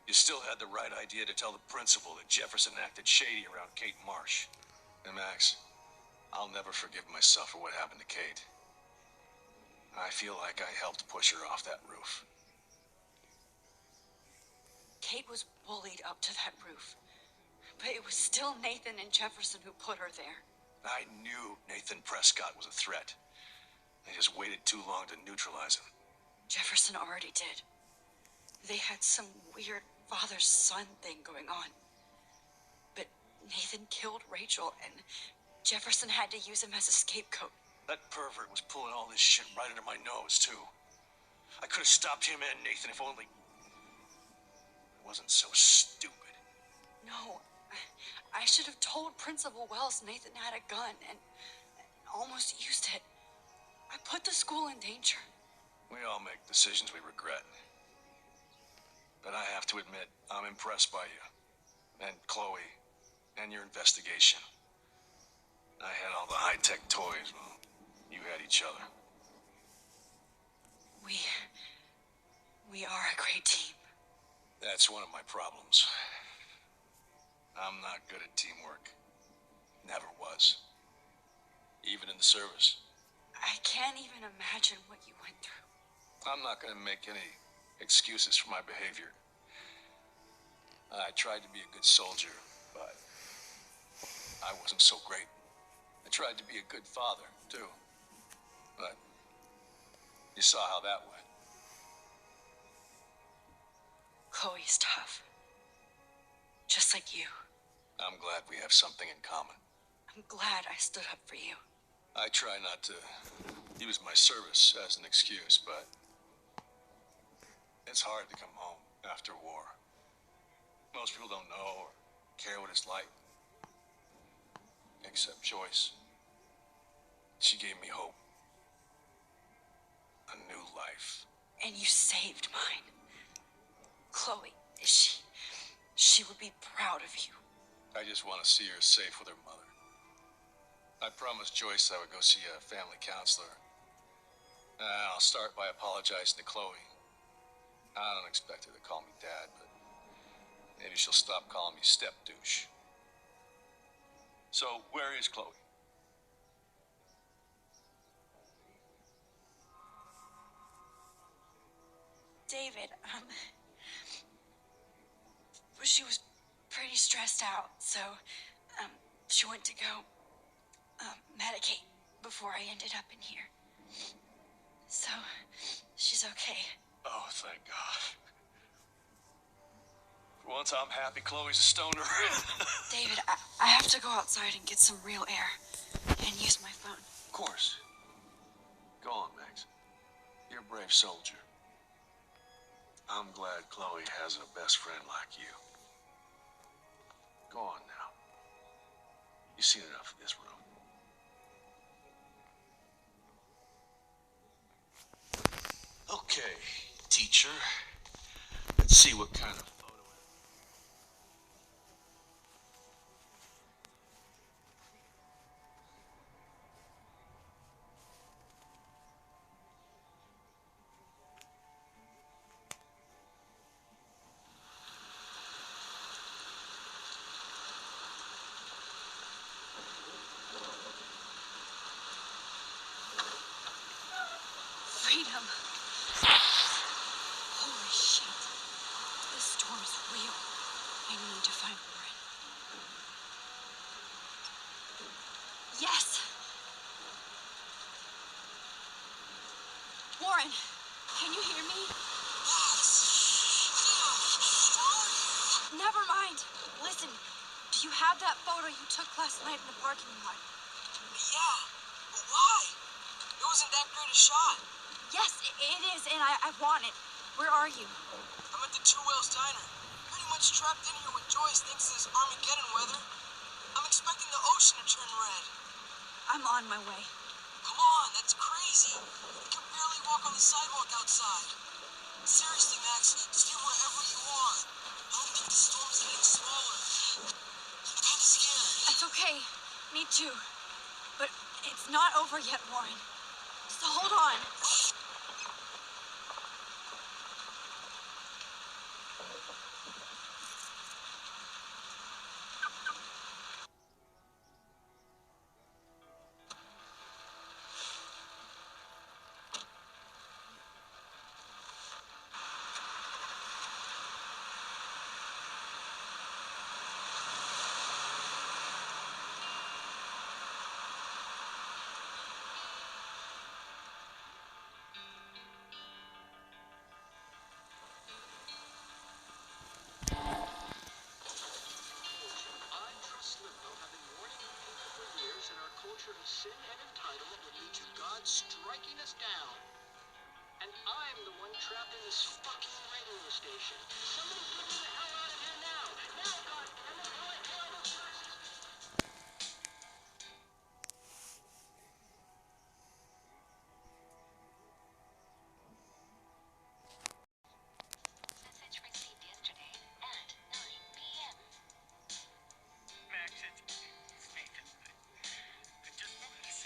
you still had the right idea to tell the principal that Jefferson acted shady around Kate Marsh. And Max, I'll never forgive myself for what happened to Kate. I feel like I helped push her off that roof. Kate was bullied up to that roof. But it was still Nathan and Jefferson who put her there. I knew Nathan Prescott was a threat. They just waited too long to neutralize him. Jefferson already did. They had some weird father-son thing going on. But Nathan killed Rachel, and Jefferson had to use him as a scapegoat. That pervert was pulling all this shit right under my nose, too. I could have stopped him and Nathan if only... I wasn't so stupid. No, I should have told Principal Wells Nathan had a gun and almost used it. I put the school in danger. We all make decisions we regret. But I have to admit, I'm impressed by you. And Chloe. And your investigation. I had all the Tech toys, well, you had each other. We are a great team. That's one of my problems. I'm not good at teamwork. Never was. Even in the service. I can't even imagine what you went through. I'm not going to make any excuses for my behavior. I tried to be a good soldier, but I wasn't so great. I tried to be a good father, too. But you saw how that went. Chloe's tough. Just like you. I'm glad we have something in common. I'm glad I stood up for you. I try not to use my service as an excuse, but it's hard to come home after war. Most people don't know or care what it's like. Except Joyce. She gave me hope. A new life. And you saved mine. Chloe, she would be proud of you. I just want to see her safe with her mother. I promised Joyce I would go see a family counselor. I'll start by apologizing to Chloe. I don't expect her to call me Dad, but maybe she'll stop calling me step douche. So, where is Chloe? David, she was pretty stressed out, so, she went to go, medicate before I ended up in here. So, she's okay. Oh, thank God. For once I'm happy Chloe's a stoner. David, I have to go outside and get some real air and use my phone. Of course. Go on, Max. You're a brave soldier. I'm glad Chloe has a best friend like you. Go on now. You've seen enough of this room. Okay, teacher. Let's see what kind of photo. Freedom. Holy shit. This storm's real. I need to find Warren. Yes! Warren, can you hear me? Never mind. Listen, do you have that photo you took last night in the parking lot? Yeah, but why? It wasn't that great a shot. Yes, it is, and I want it. Where are you? I'm at the Two Whales Diner. Pretty much trapped in here with Joyce thinks this Armageddon weather. I'm expecting the ocean to turn red. I'm on my way. Come on, that's crazy. You can barely walk on the sidewalk outside. Seriously, Max, stay wherever you are. I don't think the storm's getting smaller. I'm kind of scared. It's okay. Me too. But it's not over yet, Warren. So hold on. Culture of sin and entitlement will lead to God striking us down. And I'm the one trapped in this fucking radio station. Somebody get me the hell out of here now! Now, God damn it, how I hell this person! Message received yesterday at 9 p.m. Max, it's Nathan. I just noticed.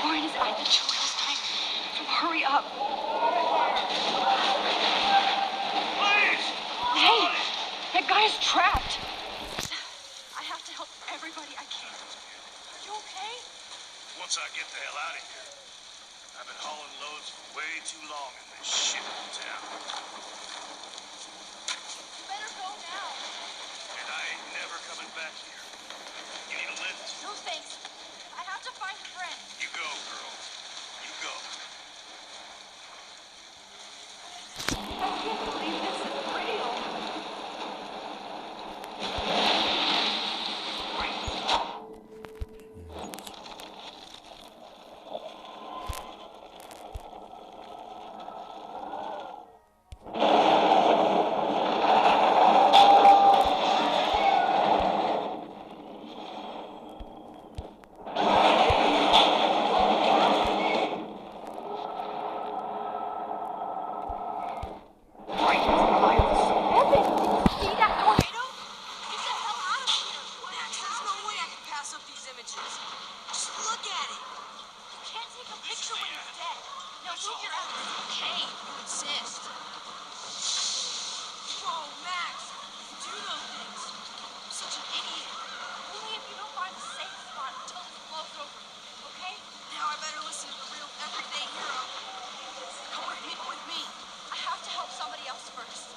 Warren is at the trail's time. So hurry up. Please! Hey, that guy's trapped. I have to help everybody I can. Are you okay? Once I get the hell out of here. I've been hauling loads for way too long in this shit town. You better go now. And I ain't never coming back here. You need a lift? No thanks. I have to find a friend. You go, girl. You go. I can't believe this is real. See that tornado? Get the hell out of here. Max, there's no way I can pass up these images. Just look at it. You can't take a picture when he's dead. Now move your ass. Okay, you insist. Whoa, Max, you do know things. I'm such an idiot. Only if you don't find a safe spot until this blows over. Okay? Now I better listen to the real everyday hero. Come with me. I have to help somebody else first.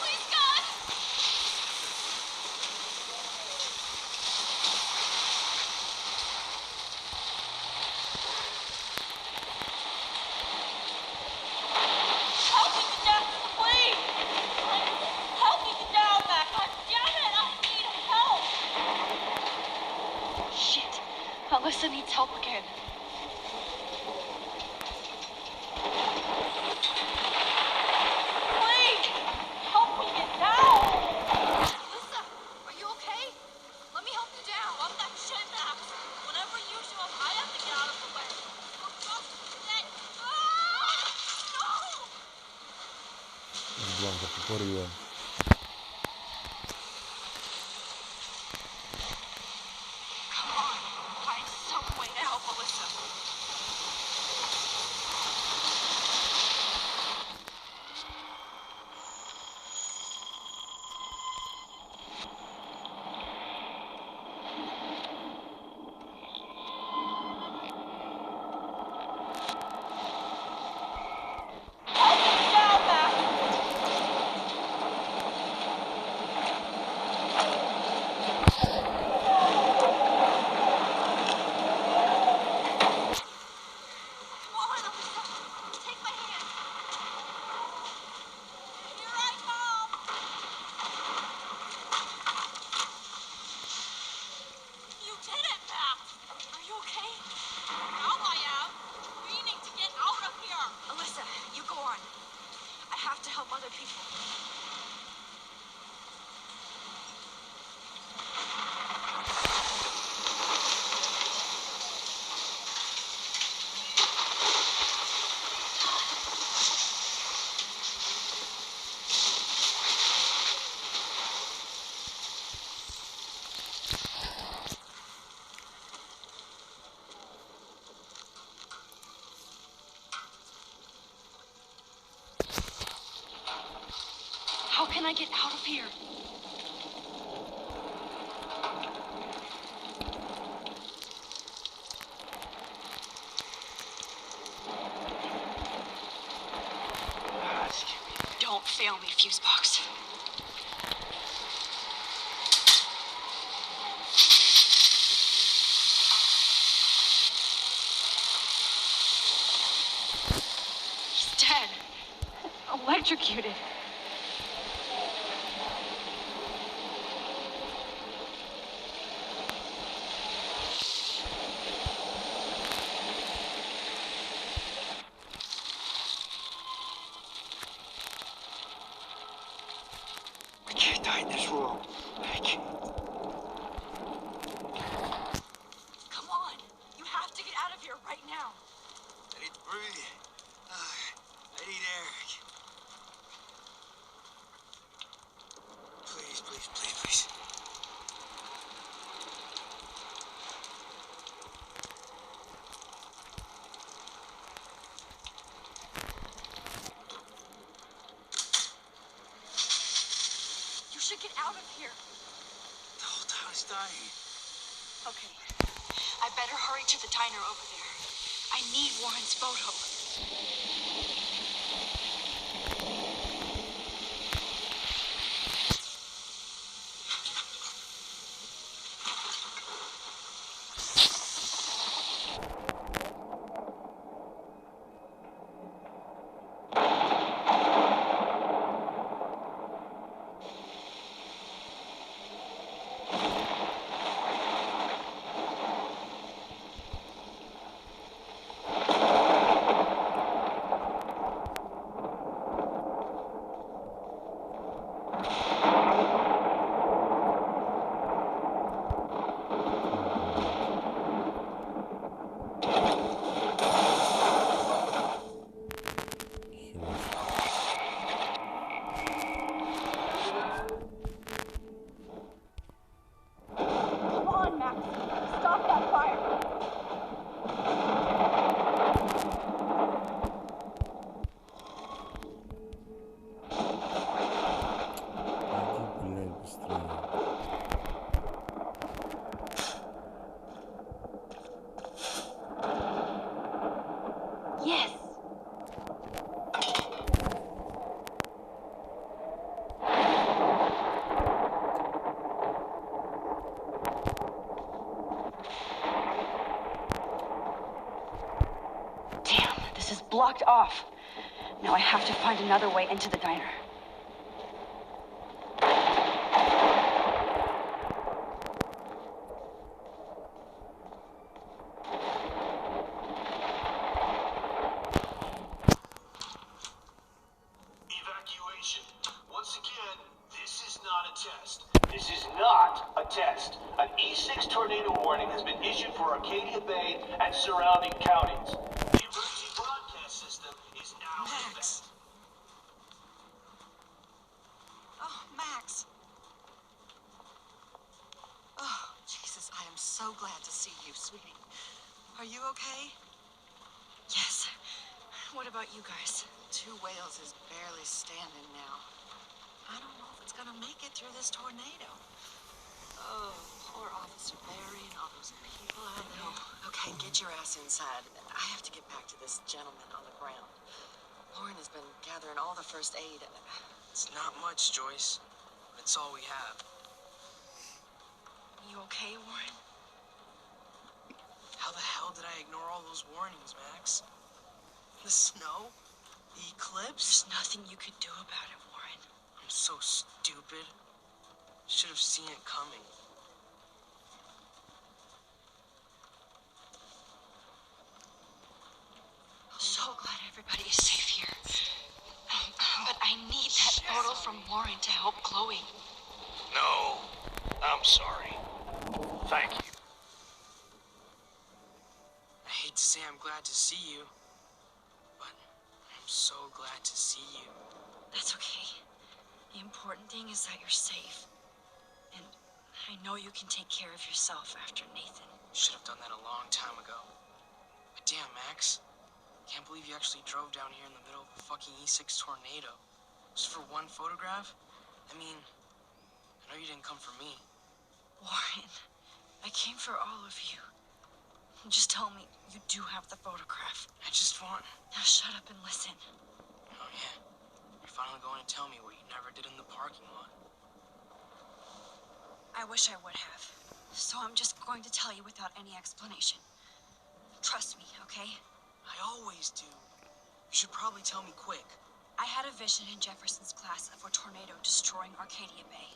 Please, God! Help me get down, please! Help me get down, Mac! God damn it, I need help! Shit, Alyssa needs help again. Please, help me get down! Alyssa, are you okay? Let me help you down. Fuck that shit, Max. Whenever you show up, I have to get out of the way. For fuck's sake. No! Blanka poporiła. Come on, find some way to help Alyssa. Help me down, Max. Come on, Alyssa. Take my hand. Here I come. You did it, Max. Are you okay? Now I am. We need to get out of here. Alyssa, you go on. I have to help other people. How can I get out of here? Don't fail me, Fusebox. He's dead. Electrocuted. is wrong, Mac. Come on. You have to get out of here right now. I need to breathe. I need air. Please, please, please, please. You should get out of here. The whole town is dying. Okay. I better hurry to the diner over there. I need Warren's photo. Come on, Max. Stop that fire. Иди, блядь, быстрее. Yes. Damn, this is blocked off. Now I have to find another way into the diner. Evacuation. Once again, this is not a test. This is not a test. An E6 tornado warning has been issued for Arcadia Bay and surrounding counties. The emergency broadcast system is now in Max. effect. Oh, Max. Oh, Jesus, I am so glad to see you, sweetie. Are you okay? Yes. What about you guys? Two Whales is barely standing now. I don't know if it's gonna make it through this tornado. Oh, poor Officer Barry and all those people out there. Okay, get your ass inside. I have to get back to this gentleman on the ground. Lauren has been gathering all the first aid. It's not much, Joyce. But it's all we have. You okay, Warren? How the hell did I ignore all those warnings, Max? The snow? The eclipse? There's nothing you could do about it, Warren. I'm so stupid. Should have seen it coming. So glad everybody is safe here. But I need that photo from Warren to help Chloe. No, I'm sorry. Thank you. I hate to say I'm glad to see you, but I'm so glad to see you. That's okay. The important thing is that you're safe. And I know you can take care of yourself after Nathan. Should have done that a long time ago. But damn, Max. Can't believe you actually drove down here in the middle of a fucking E6 tornado. Just for one photograph? I mean, I know you didn't come for me. Warren, I came for all of you. Just tell me you do have the photograph. I just want... Now shut up and listen. Oh, yeah. You're finally going to tell me what you never did in the parking lot. I wish I would have. So I'm just going to tell you without any explanation. Trust me, okay? I always do. You should probably tell me quick. I had a vision in Jefferson's class of a tornado destroying Arcadia Bay.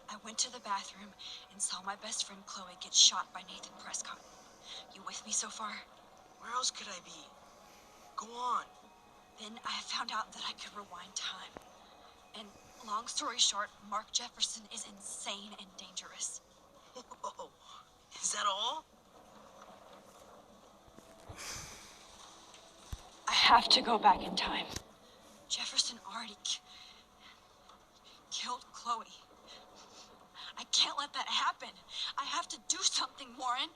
I went to the bathroom and saw my best friend Chloe get shot by Nathan Prescott. You with me so far? Where else could I be? Go on. Then I found out that I could rewind time. And Long story short, Mark Jefferson is insane and dangerous. Whoa. Is that all? I have to go back in time. Jefferson already killed Chloe. I can't let that happen. I have to do something, Warren.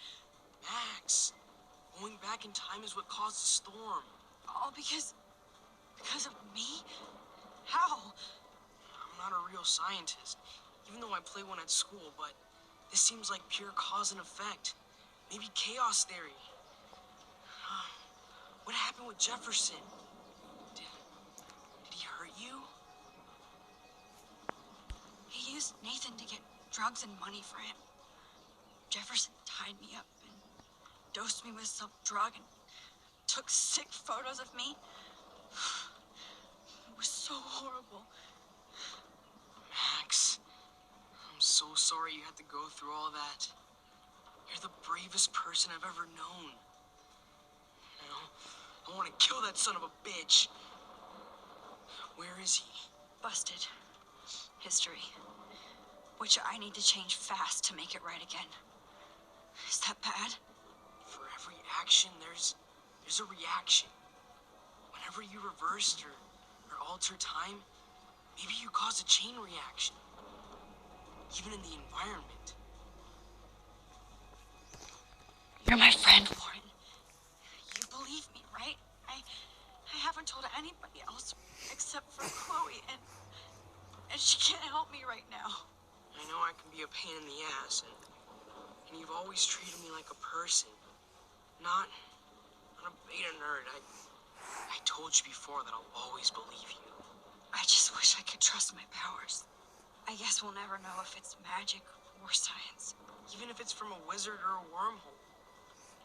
Max, going back in time is what caused the storm. All because of me? How? I'm not a real scientist, even though I play one at school, but this seems like pure cause and effect. Maybe chaos theory. What happened with Jefferson? Did he hurt you? He used Nathan to get drugs and money for him. Jefferson tied me up and dosed me with some drug and took sick photos of me. It was so horrible. Max, I'm so sorry you had to go through all that. You're the bravest person I've ever known. You know, I want to kill that son of a bitch. Where is he? Busted. History. Which I need to change fast to make it right again. Is that bad? For every action, there's a reaction. Whenever you reversed or alter time, maybe you cause a chain reaction. Even in the environment. You're my friend, Warren. You believe me, right? I haven't told anybody else except for Chloe, and she can't help me right now. I know I can be a pain in the ass, and you've always treated me like a person, not a beta nerd. I told you before that I'll always believe you. I just wish I could trust my powers. I guess we'll never know if it's magic or science. Even if it's from a wizard or a wormhole,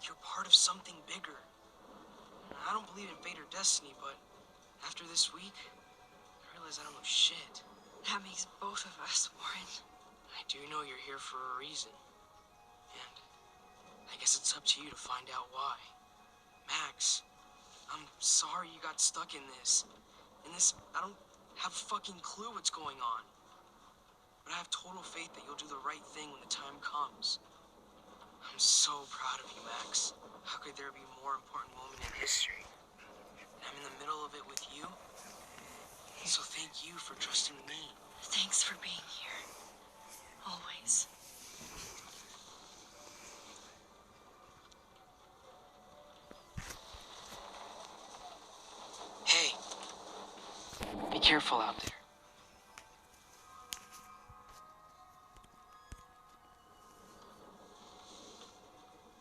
you're part of something bigger. I don't believe in fate or destiny, but after this week, I realize I don't know shit. That makes both of us, Warren. I do know you're here for a reason. And I guess it's up to you to find out why. Max, I'm sorry you got stuck in this. I don't have a fucking clue what's going on. But I have total faith that you'll do the right thing when the time comes. I'm so proud of you, Max. How could there be a more important moment in history? I'm in the middle of it with you. So thank you for trusting me. Thanks for being here. Always. Hey, be careful out there.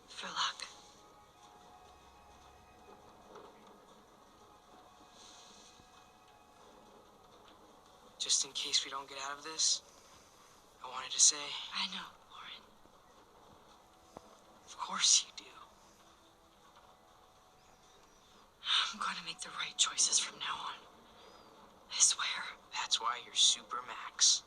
For luck. Just in case we don't get out of this, I wanted to say, I know, Warren. of course you do. I'm going to make the right choices from now on. I swear. That's why you're Super Max.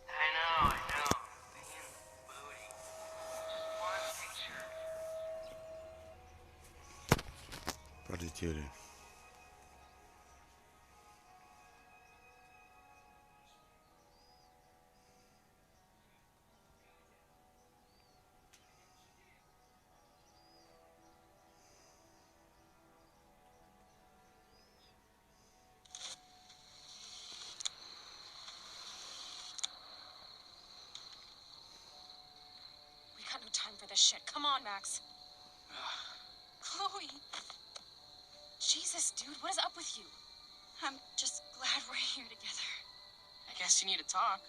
I know. Being booty. Just one picture. Полетели. this shit. Come on, Max. Chloe. Jesus, dude, what is up with you? I'm just glad we're here together. I guess you need to talk.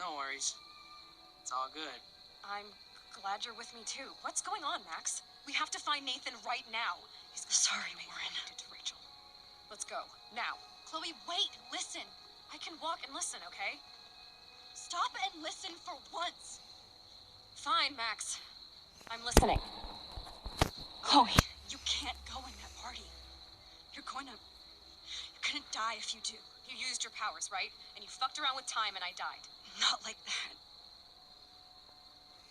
No worries. It's all good. I'm glad you're with me, too. What's going on, Max? We have to find Nathan right now. He's Sorry, Warren. connected to Rachel. Let's go. Now. Chloe, wait. Listen. I can walk and listen, okay? Stop and listen for once. Fine, Max. I'm listening. Chloe, you can't go in that party. You're gonna die if you do. You used your powers, right? And you fucked around with time and I died. Not like that.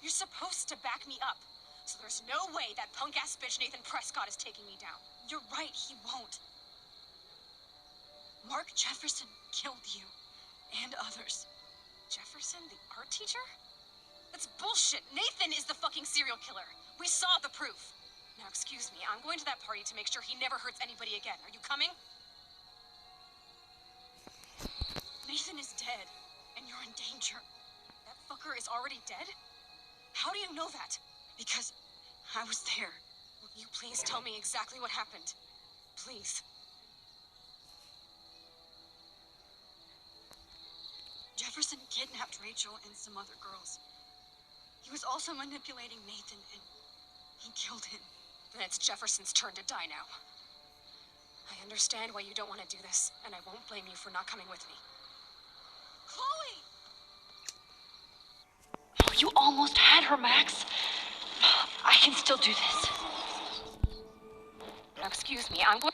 You're supposed to back me up. So there's no way that punk-ass bitch Nathan Prescott is taking me down. You're right, he won't. Mark Jefferson killed you. And others. Jefferson, the art teacher? That's bullshit. Nathan is the fucking serial killer. We saw the proof. Now, excuse me, I'm going to that party to make sure he never hurts anybody again. Are you coming? Nathan is dead, and you're in danger. That fucker is already dead? How do you know that? Because I was there. Will you please tell me exactly what happened? Please. Jefferson kidnapped Rachel and some other girls. He was also manipulating Nathan, and he killed him. Then it's Jefferson's turn to die now. I understand why you don't want to do this, and I won't blame you for not coming with me. Chloe! Oh, you almost had her, Max. I can still do this. Now, excuse me, I'm going...